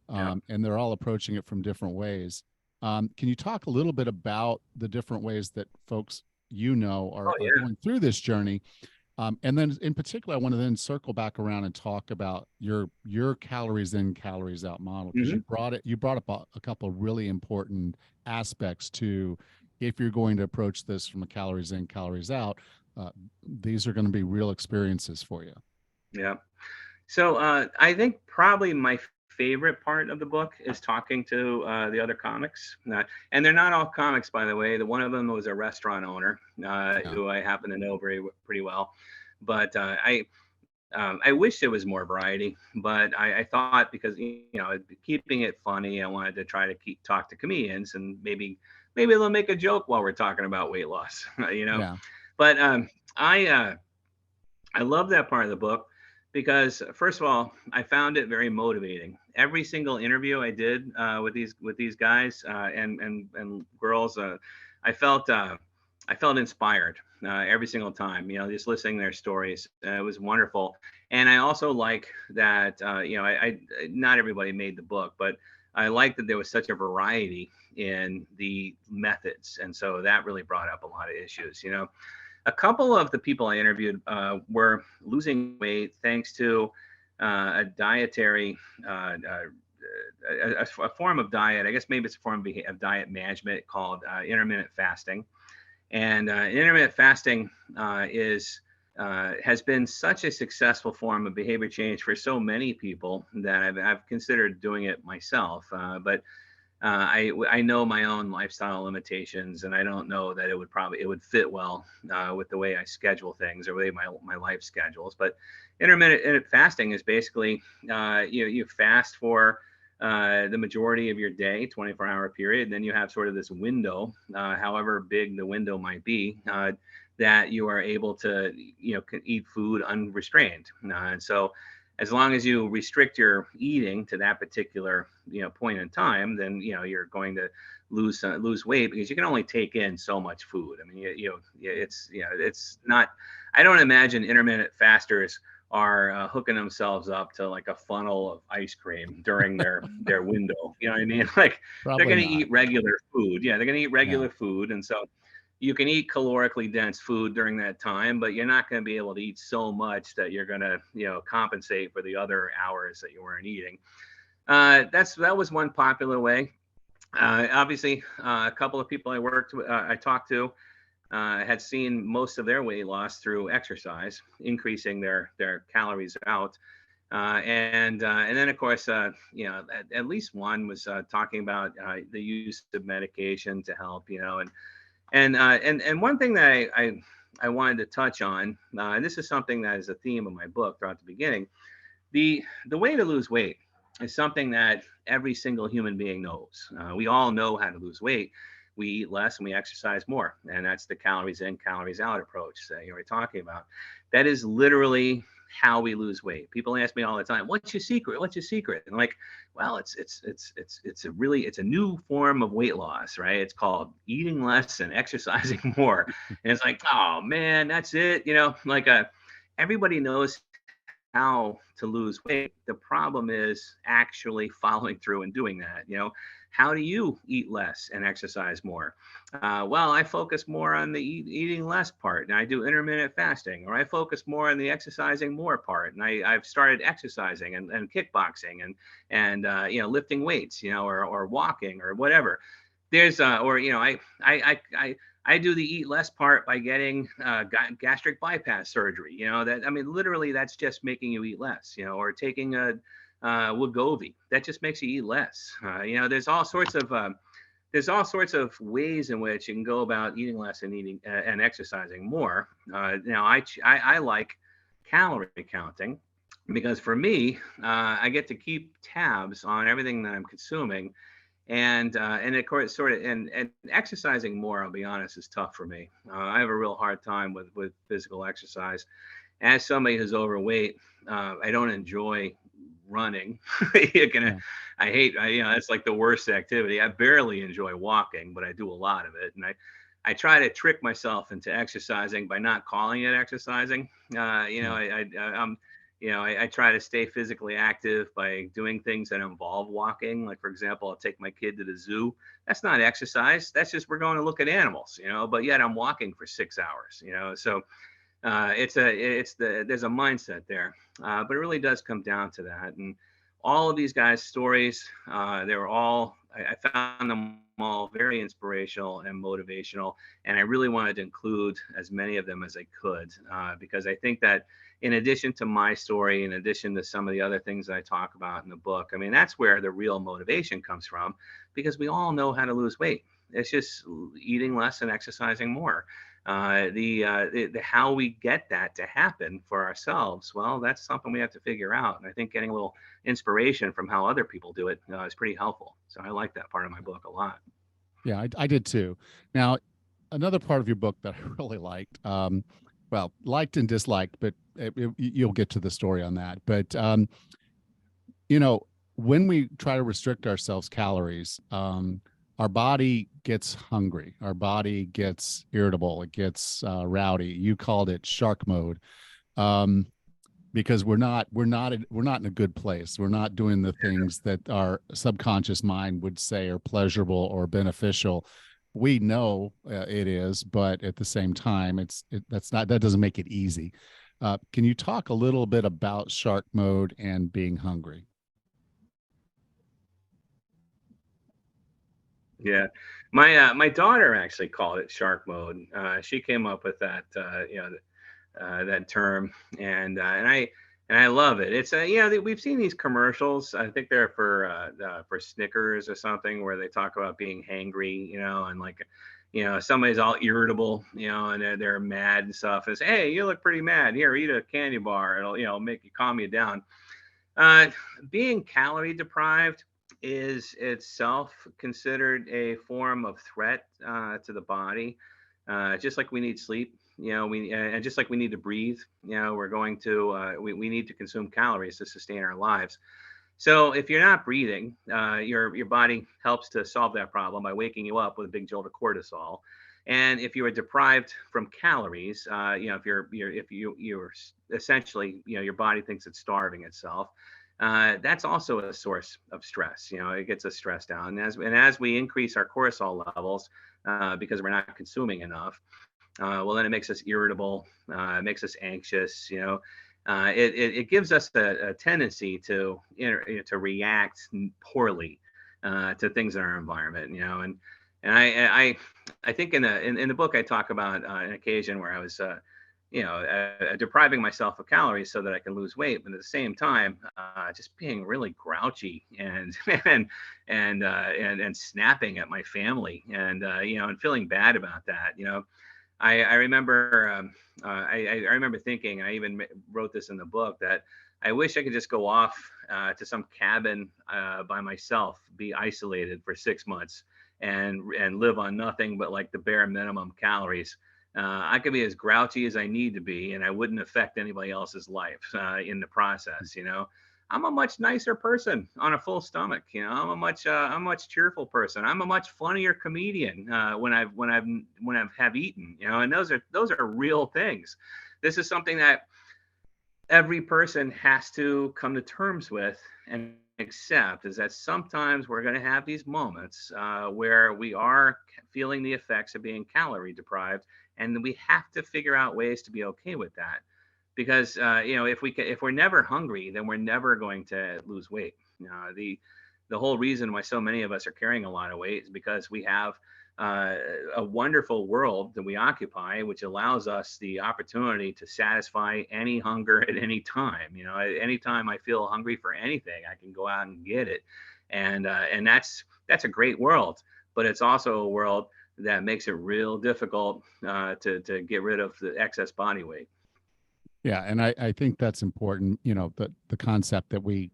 and they're all approaching it from different ways. Can you talk a little bit about the different ways that folks are going through this journey? And then in particular, I want to then circle back around and talk about your calories in, calories out model, because you brought up a couple of really important aspects to, if you're going to approach this from a calories in, calories out, these are going to be real experiences for you. Yeah. So I think probably my favorite part of the book is talking to the other comics, and they're not all comics, by the way. One of them was a restaurant owner who I happen to know pretty well, but I wish there was more variety. But I thought, because keeping it funny, I wanted to try to talk to comedians, and maybe they'll make a joke while we're talking about weight loss, Yeah. But I love that part of the book, because first of all, I found it very motivating. Every single interview I did with these guys and girls, I felt inspired every single time. Just listening to their stories, it was wonderful. And I also like that I not everybody made the book, but I like that there was such a variety in the methods, and so that really brought up a lot of issues. a couple of the people I interviewed were losing weight thanks to a dietary, a form of diet. I guess maybe it's a form of diet management called intermittent fasting. And intermittent fasting is has been such a successful form of behavior change for so many people that I've considered doing it myself. But I know my own lifestyle limitations, and I don't know that it would fit well with the way I schedule things or the way my life schedules. But intermittent fasting is basically you fast for the majority of your day, 24-hour period, and then you have sort of this window, however big the window might be, that you are able to eat food unrestrained. And so as long as you restrict your eating to that particular point in time, then you're going to lose weight, because you can only take in so much food. I mean, it's not. I don't imagine intermittent fasters are hooking themselves up to like a funnel of ice cream during their window. You know what I mean? Like Probably they're going to not. eat regular food. Yeah, they're going to eat regular food, and so you can eat calorically dense food during that time, but you're not going to be able to eat so much that you're going to, compensate for the other hours that you weren't eating. That was one popular way. Obviously, a couple of people I talked to, had seen most of their weight loss through exercise, increasing their calories out. And then of course, at least one was talking about the use of medication to help, and one thing that I wanted to touch on, and this is something that is a theme of my book throughout the beginning, the way to lose weight is something that every single human being knows. We all know how to lose weight. We eat less and we exercise more, and that's the calories in, calories out approach that you were talking about. That is literally how we lose weight. People ask me all the time, "What's your secret? What's your secret?" And I'm like, well, it's a new form of weight loss, right? It's called eating less and exercising more. And it's like, oh man, that's it. Everybody knows how to lose weight. The problem is actually following through and doing that. How do you eat less and exercise more? Well, I focus more on the eating less part, and I do intermittent fasting, or I focus more on the exercising more part, and I've started exercising and kickboxing and lifting weights, or walking or whatever. There's I do the eat less part by getting gastric bypass surgery. Literally that's just making you eat less. Or taking a Wegovy, that just makes you eat less. There's all sorts of ways in which you can go about eating less and eating and exercising more. Now I like calorie counting, because for me, I get to keep tabs on everything that I'm consuming. And of course, and exercising more, I'll be honest, is tough for me. I have a real hard time with physical exercise. As somebody who's overweight, I don't enjoy running. I hate, it's like the worst activity. I barely enjoy walking, but I do a lot of it. And I try to trick myself into exercising by not calling it exercising. I try to stay physically active by doing things that involve walking. Like, for example, I'll take my kid to the zoo. That's not exercise. That's just, we're going to look at animals, but yet I'm walking for 6 hours, so there's a mindset there, but it really does come down to that. And all of these guys' stories, I found them all very inspirational and motivational, and I really wanted to include as many of them as I could, because I think that in addition to my story, in addition to some of the other things that I talk about in the book, that's where the real motivation comes from, because we all know how to lose weight. It's just eating less and exercising more. The how we get that to happen for ourselves, well, that's something we have to figure out. And I think getting a little inspiration from how other people do it is pretty helpful. So I like that part of my book a lot. Yeah, I did too. Now, another part of your book that I really liked, liked and disliked, but you'll get to the story on that. But, when we try to restrict ourselves calories, our body gets hungry. Our body gets irritable. It gets rowdy. You called it shark mode, because we're not in a good place. We're not doing the things that our subconscious mind would say are pleasurable or beneficial. we know it is, but at the same time, that doesn't make it easy. Can you talk a little bit about shark mode and being hungry? Yeah, my daughter actually called it shark mode. She came up with that that term, and I love it. It's we've seen these commercials. I think they're for Snickers or something, where they talk about being hangry, and like, somebody's all irritable, and they're mad and stuff. And say, hey, you look pretty mad. Here, eat a candy bar. It'll make you calm you down. Uh, Being calorie deprived is itself considered a form of threat to the body. Just like we need sleep, and just like we need to breathe, we're going to we need to consume calories to sustain our lives. So if you're not breathing, your body helps to solve that problem by waking you up with a big jolt of cortisol. And if you are deprived from calories, if you're essentially, your body thinks it's starving itself. That's also a source of stress. It gets us stressed out, and as we increase our cortisol levels, because we're not consuming enough, well, then it makes us irritable, it makes us anxious. It gives us a tendency to react poorly to things in our environment. And I think in the book I talk about an occasion where I was depriving myself of calories so that I can lose weight, but at the same time, just being really grouchy and and snapping at my family, and feeling bad about that. I remember I remember thinking, I even wrote this in the book, that I wish I could just go off to some cabin by myself, be isolated for 6 months, and live on nothing but like the bare minimum calories. I could be as grouchy as I need to be, and I wouldn't affect anybody else's life in the process. I'm a much nicer person on a full stomach. I'm a much cheerful person. I'm a much funnier comedian when I've have eaten. And those are real things. This is something that every person has to come to terms with and accept, is that sometimes we're going to have these moments where we are feeling the effects of being calorie deprived, and we have to figure out ways to be okay with that, because if we're never hungry, then we're never going to lose weight. The whole reason why so many of us are carrying a lot of weight is because we have a wonderful world that we occupy, which allows us the opportunity to satisfy any hunger at any time. At any time I feel hungry for anything, I can go out and get it, and that's a great world. But it's also a world that makes it real difficult to get rid of the excess body weight. Yeah, and I think that's important. The concept that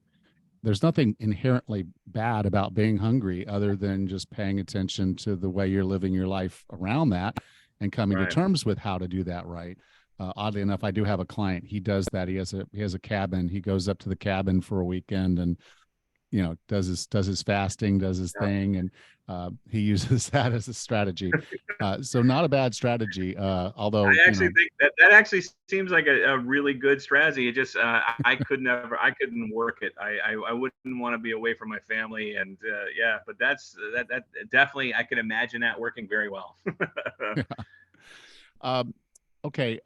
there's nothing inherently bad about being hungry, other than just paying attention to the way you're living your life around that and coming to Right. terms with how to do that right. Oddly enough, I do have a client. He does that. He has a cabin. He goes up to the cabin for a weekend and does his fasting, does his Yeah. thing, and he uses that as a strategy. So not a bad strategy. Although I actually think that actually seems like a really good strategy. It just I couldn't work it. I wouldn't want to be away from my family, and yeah, but that definitely, I could imagine that working very well. um, okay,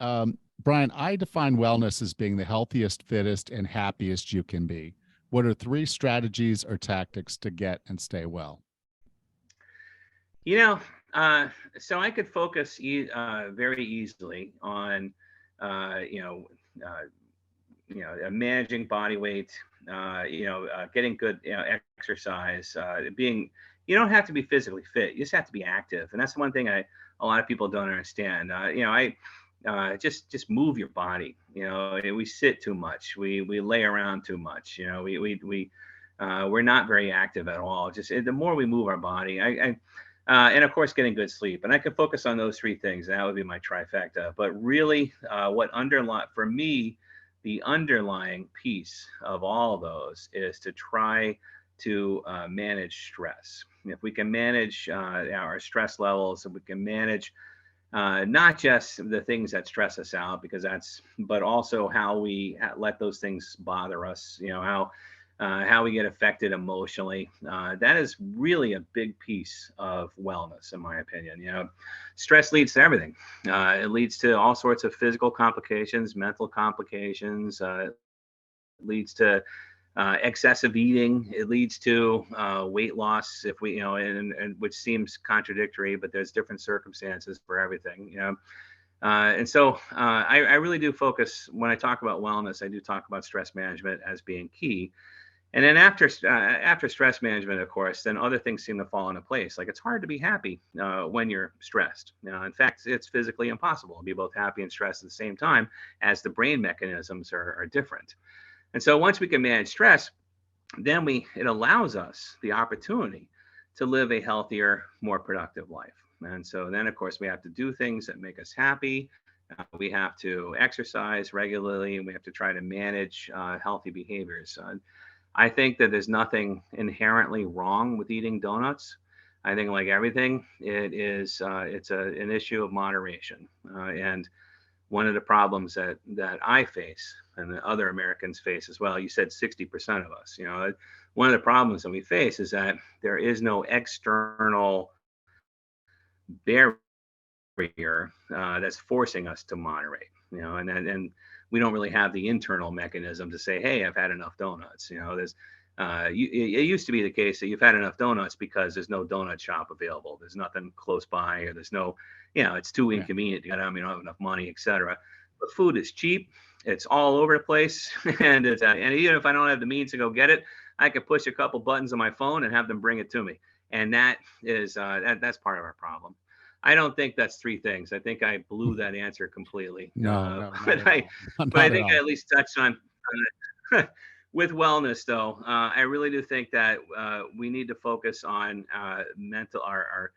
Brian, I define wellness as being the healthiest, fittest, and happiest you can be. What are three strategies or tactics to get and stay well? You know, uh, so I could focus very easily on, uh, you know, uh, managing body weight, getting good, exercise, being. You don't have to be physically fit. You just have to be active, and that's one thing a lot of people don't understand. I just move your body. We sit too much. We lay around too much. We're not very active at all. Just the more we move our body, and of course, getting good sleep. And I could focus on those three things. And that would be my trifecta. But really, for me, the underlying piece of all of those is to try to manage stress. If we can manage our stress levels, if we can manage not just the things that stress us out, but also how we let those things bother us. How how we get affected emotionally. That is really a big piece of wellness, in my opinion. Stress leads to everything. It leads to all sorts of physical complications, mental complications. It leads to excessive eating. It leads to weight loss, if we, and which seems contradictory, but there's different circumstances for everything. And so I really do focus when I talk about wellness. I do talk about stress management as being key. And then after stress management, of course, then other things seem to fall into place. Like it's hard to be happy when you're stressed. In fact, it's physically impossible to be both happy and stressed at the same time, as the brain mechanisms are different. And so once we can manage stress, then it allows us the opportunity to live a healthier, more productive life. And so then, of course, we have to do things that make us happy. We have to exercise regularly, and we have to try to manage healthy behaviors. I think that there's nothing inherently wrong with eating donuts. I think, like everything, it's an issue of moderation. And one of the problems that I face and that other Americans face as well, you said 60% of us, one of the problems that we face is that there is no external barrier that's forcing us to moderate, and we don't really have the internal mechanism to say, hey, I've had enough donuts. It used to be the case that you've had enough donuts because there's no donut shop available. There's nothing close by, or there's no, it's too inconvenient to get them. You don't have enough money, etc. But food is cheap. It's all over the place. and even if I don't have the means to go get it, I can push a couple buttons on my phone and have them bring it to me. And that is, that's part of our problem. I don't think that's three things. I think I blew that answer completely. No, but I think I at least touched on with wellness, though. I really do think that we need to focus on mental our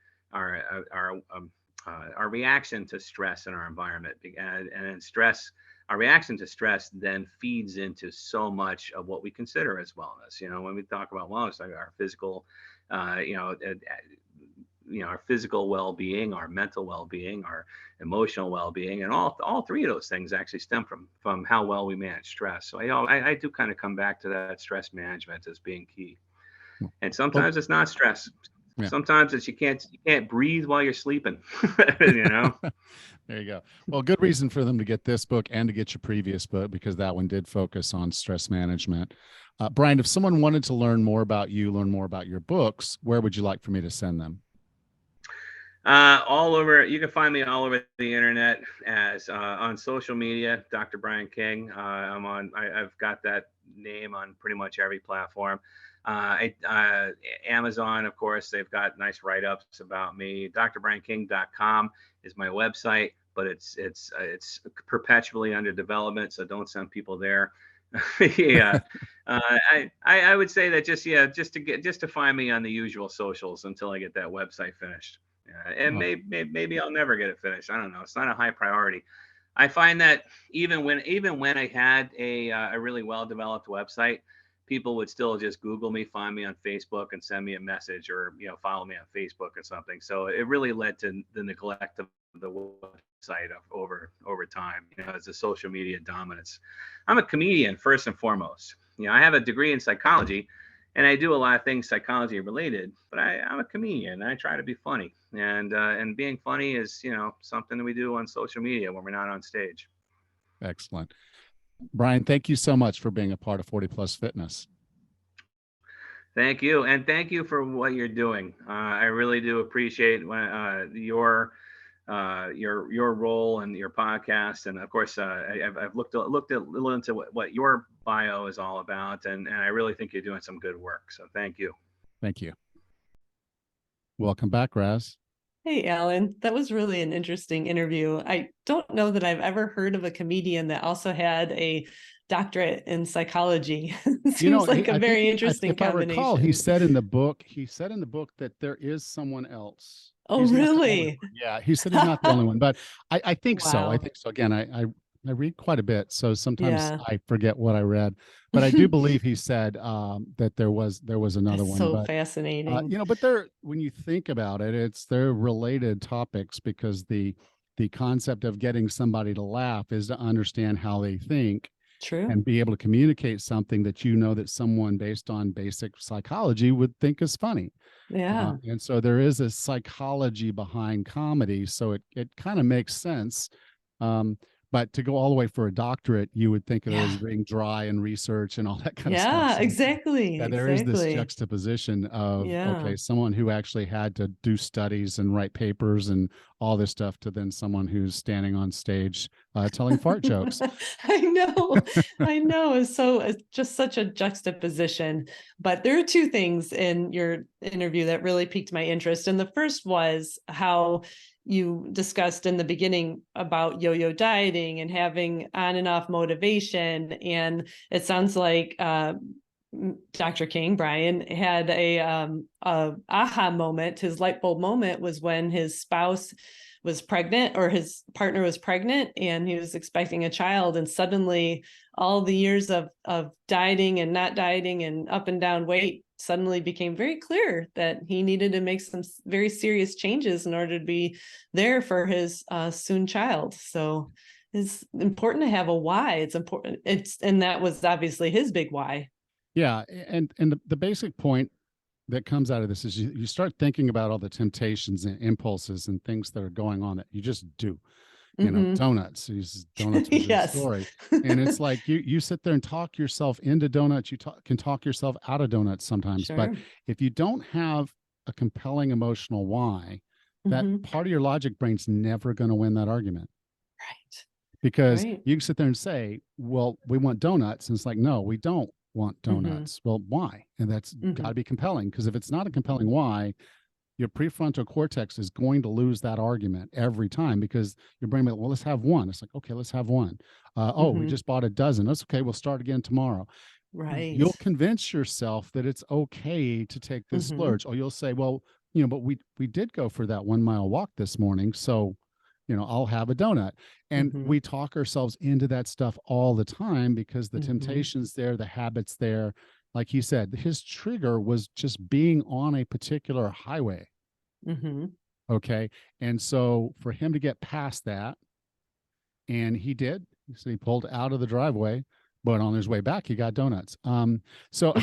reaction to stress in our environment, and stress. Our reaction to stress then feeds into so much of what we consider as wellness. When we talk about wellness, our physical, our physical well-being, our mental well-being, our emotional well-being, and all three of those things actually stem from how well we manage stress. So I do kind of come back to that stress management as being key. And sometimes it's not stress. Yeah. Sometimes it's you can't breathe while you're sleeping. There you go. Well, good reason for them to get this book and to get your previous book, because that one did focus on stress management. Brian, if someone wanted to learn more about you, learn more about your books, where would you like for me to send them? All over. You can find me all over the internet as on social media, Dr. Brian King. I've got that name on pretty much every platform. Amazon, of course, they've got nice write-ups about me. drbrianking.com is my website, but it's perpetually under development, so don't send people there. Yeah. I would say that just to find me on the usual socials until I get that website finished. And maybe I'll never get it finished. I don't know. It's not a high priority. I find that even when I had a really well-developed website, people would still just Google me, find me on Facebook, and send me a message, or follow me on Facebook or something. So it really led to the neglect of the website over time. As a social media dominance. I'm a comedian first and foremost. I have a degree in psychology, and I do a lot of things psychology related, but I'm a comedian. I try to be funny, and being funny is something that we do on social media when we're not on stage. Excellent. Brian, thank you so much for being a part of 40 Plus Fitness. Thank you. And thank you for what you're doing. I really do appreciate your role and your podcast. And of course, I've looked a little into what your bio is all about. And I really think you're doing some good work. So thank you. Thank you. Welcome back, Raz. Hey, Alan, that was really an interesting interview. I don't know that I've ever heard of a comedian that also had a doctorate in psychology. Seems like a very interesting combination. If I recall, he said in the book that there is someone else. Oh, really? Yeah, he said he's not the only one, but I think so. I think so. Again, I read quite a bit, so sometimes I forget what I read, but I do believe he said that there was another one. So fascinating. But when you think about it, they're related topics, because the concept of getting somebody to laugh is to understand how they think, True. and be able to communicate something that you know that someone based on basic psychology would think is funny. Yeah. And so there is a psychology behind comedy. So it kind of makes sense. Um, but to go all the way for a doctorate, you would think of it Yeah. as being dry and research and all that kind of stuff. Yeah, So exactly. yeah, there is this Exactly. juxtaposition of, Yeah. okay, someone who actually had to do studies and write papers and all this stuff to then someone who's standing on stage telling fart jokes. I know. I know. It's just such a juxtaposition. But there are two things in your interview that really piqued my interest. And the first was how you discussed in the beginning about yo-yo dieting and having on and off motivation. And it sounds like Dr. King, Brian, had a aha moment. His light bulb moment was when his spouse was pregnant, or his partner was pregnant, and he was expecting a child, and suddenly all the years of dieting and not dieting and up and down weight suddenly became very clear that he needed to make some very serious changes in order to be there for his soon child. So it's important to have a why. It's important. And that was obviously his big why. Yeah. And the basic point that comes out of this is you start thinking about all the temptations and impulses and things that are going on that you just do. You know, donuts. Donuts was his Yes. story. And it's like you sit there and talk yourself into donuts. You can talk yourself out of donuts sometimes. Sure. But if you don't have a compelling emotional why, that part of your logic brain's never going to win that argument. Right. Because Right. you can sit there and say, well, we want donuts. And it's like, no, we don't want donuts. Well, why? And that's got to be compelling. Because if it's not a compelling why, your prefrontal cortex is going to lose that argument every time, because your brain will, well, let's have one. It's like, okay, let's have one. Oh, we just bought a dozen. That's okay. We'll start again tomorrow. Right. You'll convince yourself that it's okay to take this splurge. Or you'll say, well, but we did go for that 1 mile walk this morning. So, I'll have a donut. And we talk ourselves into that stuff all the time because the temptation's there, the habit's there. Like he said, his trigger was just being on a particular highway. Okay. And so for him to get past that, and he did, so he pulled out of the driveway, but on his way back, he got donuts. So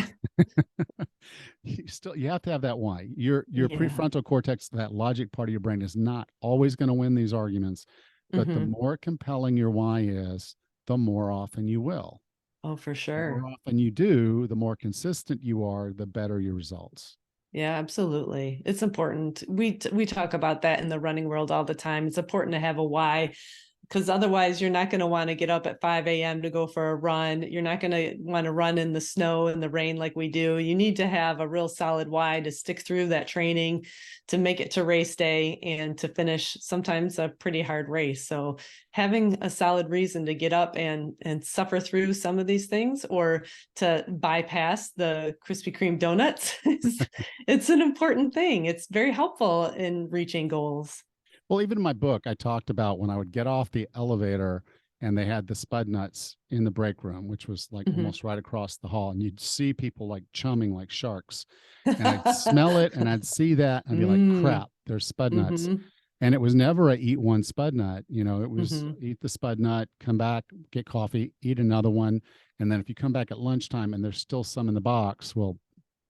you have to have that why. Your prefrontal cortex, that logic part of your brain, is not always going to win these arguments, but the more compelling your why is, the more often you will. Oh, for The sure. more often you do, the more consistent you are, the better your results. Yeah, absolutely. It's important. We talk about that in the running world all the time. It's important to have a why, because otherwise you're not going to want to get up at 5 a.m. to go for a run. You're not going to want to run in the snow and the rain like we do. You need to have a real solid why to stick through that training, to make it to race day, and to finish sometimes a pretty hard race. So having a solid reason to get up and suffer through some of these things, or to bypass the Krispy Kreme donuts, it's an important thing. It's very helpful in reaching goals. Well, even in my book, I talked about when I would get off the elevator and they had the spud nuts in the break room, which was like almost right across the hall. And you'd see people like chumming like sharks. And I'd smell it and I'd see that and I'd be like, crap, there's spud nuts. And it was never a eat one spud nut. It was eat the spud nut, come back, get coffee, eat another one. And then if you come back at lunchtime and there's still some in the box, well,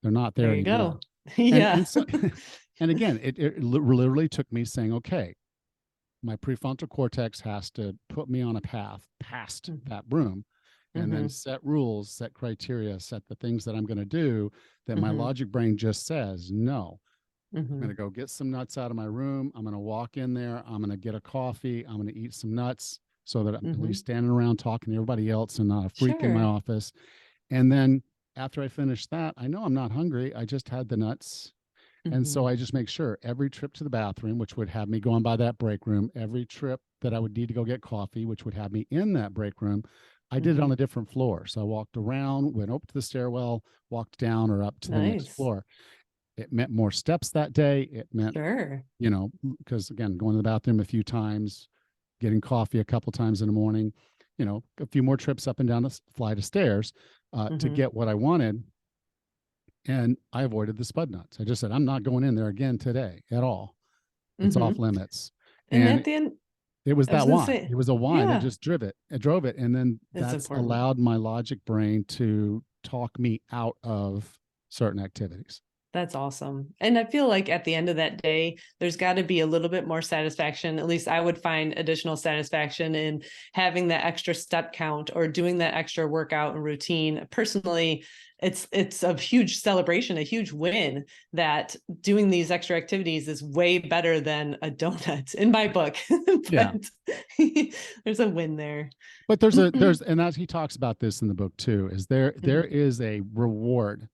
they're not there anymore. Go. Yeah. And again, it literally took me saying, okay, my prefrontal cortex has to put me on a path past that broom, and then set rules, set criteria, set the things that I'm going to do that my logic brain just says, no, I'm going to go get some nuts out of my room. I'm going to walk in there. I'm going to get a coffee. I'm going to eat some nuts so that I'm at least standing around talking to everybody else and not a freak in my office. And then after I finish that, I know I'm not hungry. I just had the nuts. And so I just make sure every trip to the bathroom, which would have me going by that break room, every trip that I would need to go get coffee, which would have me in that break room, I did it on a different floor. So I walked around, went up to the stairwell, walked down or up to the next floor. It meant more steps that day. It meant, because again, going to the bathroom a few times, getting coffee a couple times in the morning, a few more trips up and down a flight of stairs to get what I wanted. And I avoided the spud nuts. I just said, I'm not going in there again today at all. It's off limits. And at the end, It was I was that gonna why. say, It was a why that yeah, just drove it. It drove it. And then it's that's important. allowed my logic brain to talk me out of certain activities. That's awesome. And I feel like at the end of that day, there's got to be a little bit more satisfaction. At least I would find additional satisfaction in having that extra step count or doing that extra workout and routine. Personally, it's a huge celebration, a huge win that doing these extra activities is way better than a donut in my book. Yeah. But there's a win there. But and as he talks about this in the book too, is there is a reward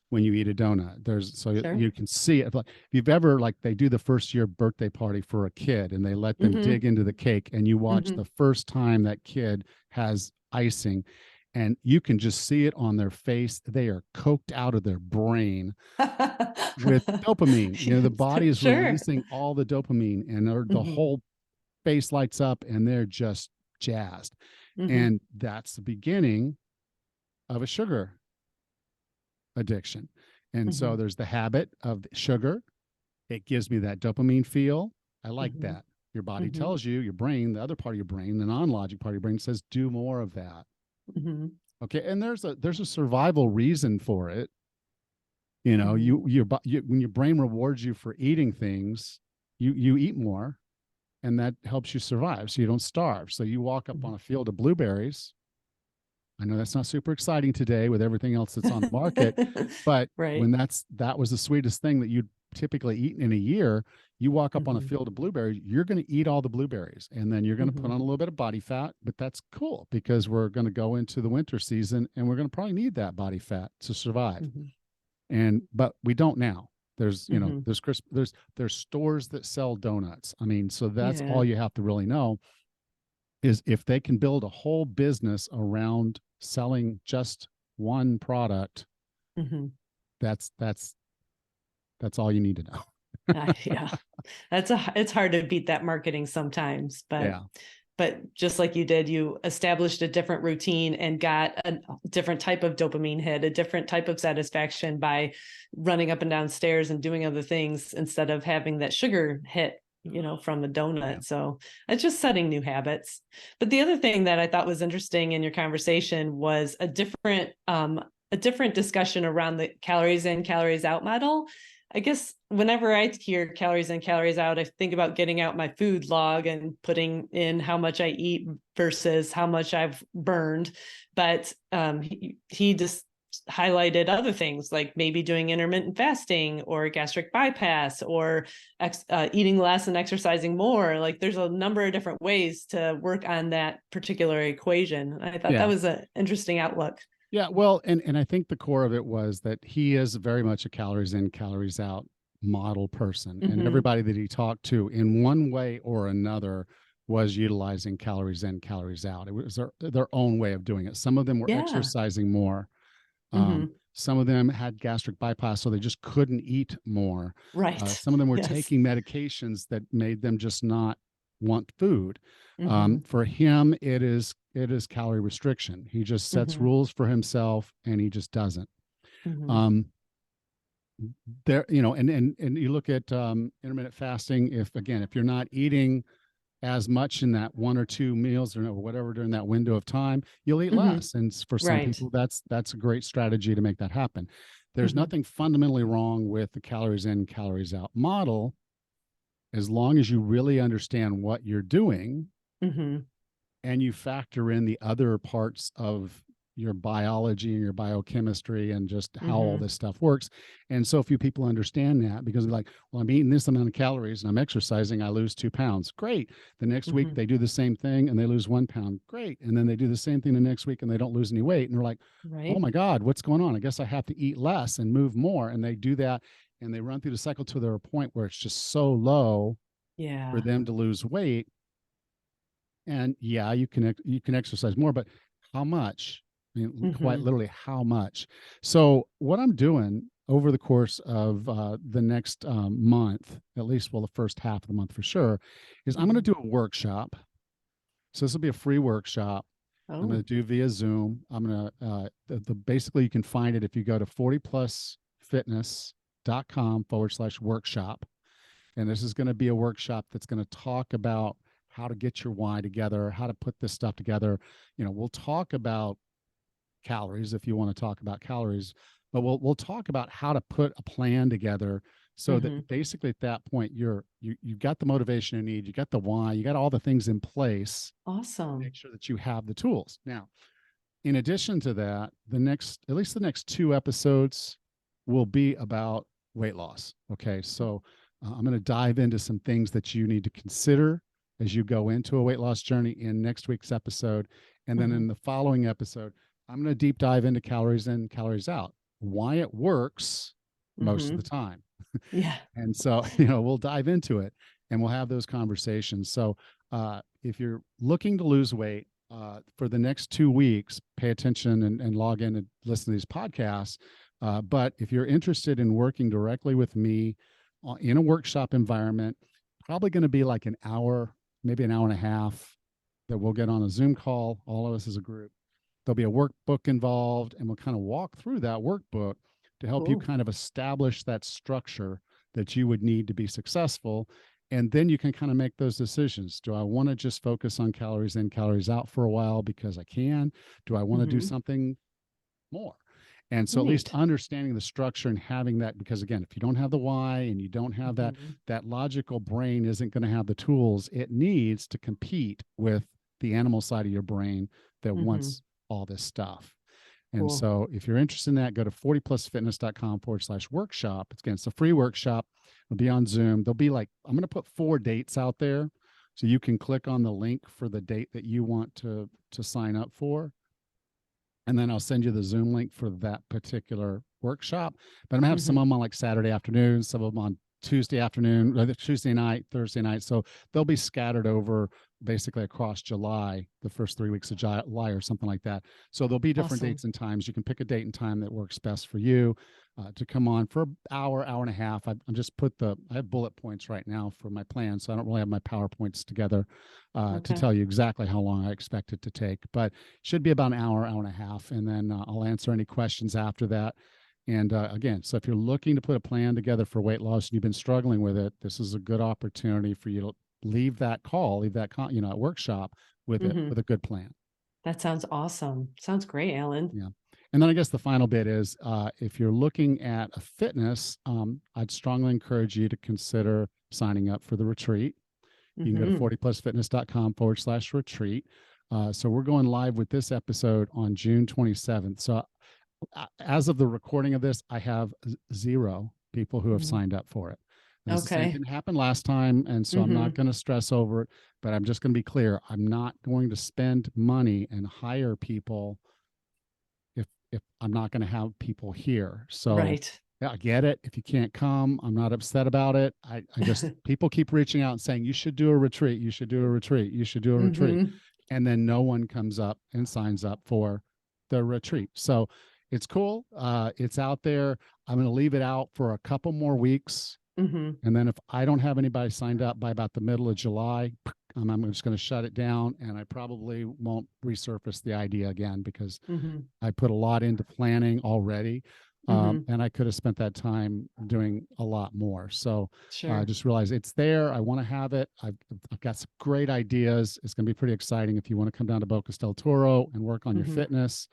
when you eat a donut. There's so Sure. you can see it. If you've ever, like, they do the first year birthday party for a kid and they let them Mhm. dig into the cake and you watch Mhm. the first time that kid has icing and you can just see it on their face. They are coked out of their brain with dopamine. You know, the body is Sure. releasing all the dopamine and the Mhm. whole face lights up and they're just jazzed. Mhm. And that's the beginning of a sugar addiction. And so Mhm. there's the habit of the sugar. It gives me that dopamine feel. I like Mhm. that. Your body Mhm. tells you, your brain, the other part of your brain, the non-logic part of your brain says, do more of that. Mhm. Okay. And there's a survival reason for it. You know, Mhm. when your brain rewards you for eating things, you eat more and that helps you survive. So you don't starve. So you walk up on a field of blueberries. I know that's not super exciting today with everything else that's on the market, but Right. when that was the sweetest thing that you'd typically eat in a year, you walk up on a Mhm. field of blueberries, you're going to eat all the blueberries and then you're going to put Mhm. on a little bit of body fat, but that's cool because we're going to go into the winter season and we're going to probably need that body fat to survive. Mhm. And but we don't now. There's, you know, Mhm. there's stores that sell donuts. I mean, so that's Yeah. all you have to really know is if they can build a whole business around selling just one product, Mhm. that's that's all you need to know. Yeah. It's hard to beat that marketing sometimes, Yeah. but just like you did, you established a different routine and got a different type of dopamine hit, a different type of satisfaction by running up and down stairs and doing other things instead of having that sugar hit, from the Yeah. donut. So it's just setting new habits. But the other thing that I thought was interesting in your conversation was a different discussion around the calories in, calories out model. I guess whenever I hear calories in, calories out, I think about getting out my food log and putting in how much I eat versus how much I've burned. But he just highlighted other things like maybe doing intermittent fasting or gastric bypass or eating less and exercising more. Like there's a number of different ways to work on that particular equation. I thought that Yeah. was an interesting outlook. Yeah. Well, and I think the core of it was that he is very much a calories in, calories out model person. And Mm-hmm. everybody that he talked to in one way or another was utilizing calories in, calories out. It was their own way of doing it. Some of them were Yeah. exercising more. Mm-hmm. Some of them had gastric bypass, so they just couldn't eat more. Right. Some of them were Yes. taking medications that made them just not want food. Mm-hmm. For him, it is calorie restriction. He just sets Mm-hmm. rules for himself, and he just doesn't. Mm-hmm. Um, there, and you look at intermittent fasting. If you're not eating as much in that one or two meals or whatever during that window of time, you'll eat Mm-hmm. less. And for some Right. people, that's a great strategy to make that happen. There's Mm-hmm. nothing fundamentally wrong with the calories in, calories out model, as long as you really understand what you're doing Mm-hmm. and you factor in the other parts of your biology and your biochemistry and just how all Mm-hmm. this stuff works. And so few people understand that because they're like, well, I'm eating this amount of calories and I'm exercising, I lose 2 pounds. Great. The next week Mm-hmm. they do the same thing and they lose 1 pound. Great. And then they do the same thing the next week and they don't lose any weight. And they're like, oh Right. my God, what's going on? I guess I have to eat less and move more. And they do that and they run through the cycle to their point where it's just so low for Yeah. them to lose weight. And yeah, you can exercise more, but how much? I mean, quite Mm-hmm. literally, how much? So what I'm doing over the course of the next month, at least, well, the first half of the month for sure, is I'm going to Mm-hmm. do a workshop. So this will be a free workshop. I'm going Oh. to do via Zoom. I'm going to basically you can find it if you go to 40plusfitness.com/workshop. And this is going to be a workshop that's going to talk about how to get your why together, how to put this stuff together. We'll talk about calories if you want to talk about calories, but we'll talk about how to put a plan together so that basically at that point you've got the motivation you need, you got the why, you got all the things in place. Awesome. Make sure that you have the tools. Now, in addition to that, at least the next 2 episodes will be about weight loss. Okay. So I'm going to dive into some things that you need to consider as you go into a weight loss journey in next week's episode. And then in the following episode, I'm going to deep dive into calories in, calories out, why it works most of the time. Yeah. And so, we'll dive into it and we'll have those conversations. So if you're looking to lose weight, for the next 2 weeks, pay attention and log in and listen to these podcasts. But if you're interested in working directly with me in a workshop environment, probably going to be like an hour, maybe an hour and a half that we'll get on a Zoom call, all of us as a group. There'll be a workbook involved, and we'll kind of walk through that workbook to help you kind of establish that structure that you would need to be successful. And then you can kind of make those decisions. Do I want to just focus on calories in, calories out for a while because I can? Do I want to do something more? And so at least understanding the structure and having that, because again, if you don't have the why and you don't have that logical brain isn't going to have the tools it needs to compete with the animal side of your brain that wants all this stuff. And so if you're interested in that, go to 40plusfitness.com/workshop. It's a free workshop. It'll be on Zoom. There'll be I'm going to put 4 dates out there. So you can click on the link for the date that you want to sign up for. And then I'll send you the Zoom link for that particular workshop. But I'm going to have some of them on Saturday afternoon, some of them on Tuesday afternoon, Tuesday night, Thursday night. So they'll be scattered over basically across July, the first 3 weeks of July or something like that. So there'll be different dates and times. You can pick a date and time that works best for you to come on for an hour and a half. I have bullet points right now for my plan. So I don't really have my PowerPoints together to tell you exactly how long I expect it to take, but it should be about an hour and a half. And then I'll answer any questions after that. And again, so if you're looking to put a plan together for weight loss and you've been struggling with it, this is a good opportunity for you to leave that workshop with with a good plan. That sounds awesome. Sounds great, Alan. Yeah. And then I guess the final bit is if you're looking at a fitness, I'd strongly encourage you to consider signing up for the retreat. You can go to 40plusfitness.com/retreat. So we're going live with this episode on June 27th. So as of the recording of this, I have 0 people who have signed up for it. This didn't happen last time, and so I'm not going to stress over it, but I'm just going to be clear. I'm not going to spend money and hire people if I'm not going to have people here. So yeah, I get it. If you can't come, I'm not upset about it. I just, people keep reaching out and saying, you should do a retreat. You should do a retreat. You should do a retreat. And then no one comes up and signs up for the retreat. So it's cool. It's out there. I'm going to leave it out for a couple more weeks. And then if I don't have anybody signed up by about the middle of July, I'm just going to shut it down, and I probably won't resurface the idea again because I put a lot into planning already. And I could have spent that time doing a lot more. So I just realized it's there. I want to have it. I've got some great ideas. It's going to be pretty exciting if you want to come down to Bocas del Toro and work on your fitness.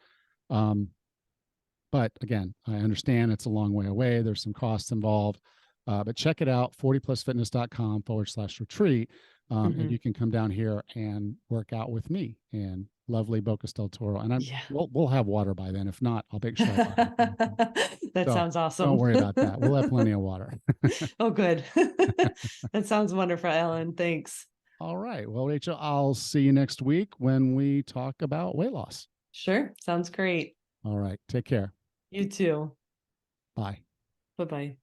But again, I understand it's a long way away. There's some costs involved. But check it out, 40plusfitness.com/retreat. And you can come down here and work out with me in lovely Bocas del Toro. And we'll have water by then. If not, I'll make sure. That sounds awesome. Don't worry about that. We'll have plenty of water. Oh, good. That sounds wonderful, Alan. Thanks. All right. Well, Rachel, I'll see you next week when we talk about weight loss. Sure. Sounds great. All right. Take care. You too. Bye. Bye-bye.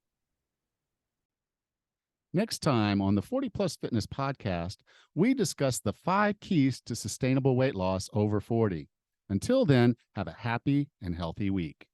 Next time on the 40 Plus Fitness podcast, we discuss the 5 keys to sustainable weight loss over 40. Until then, have a happy and healthy week.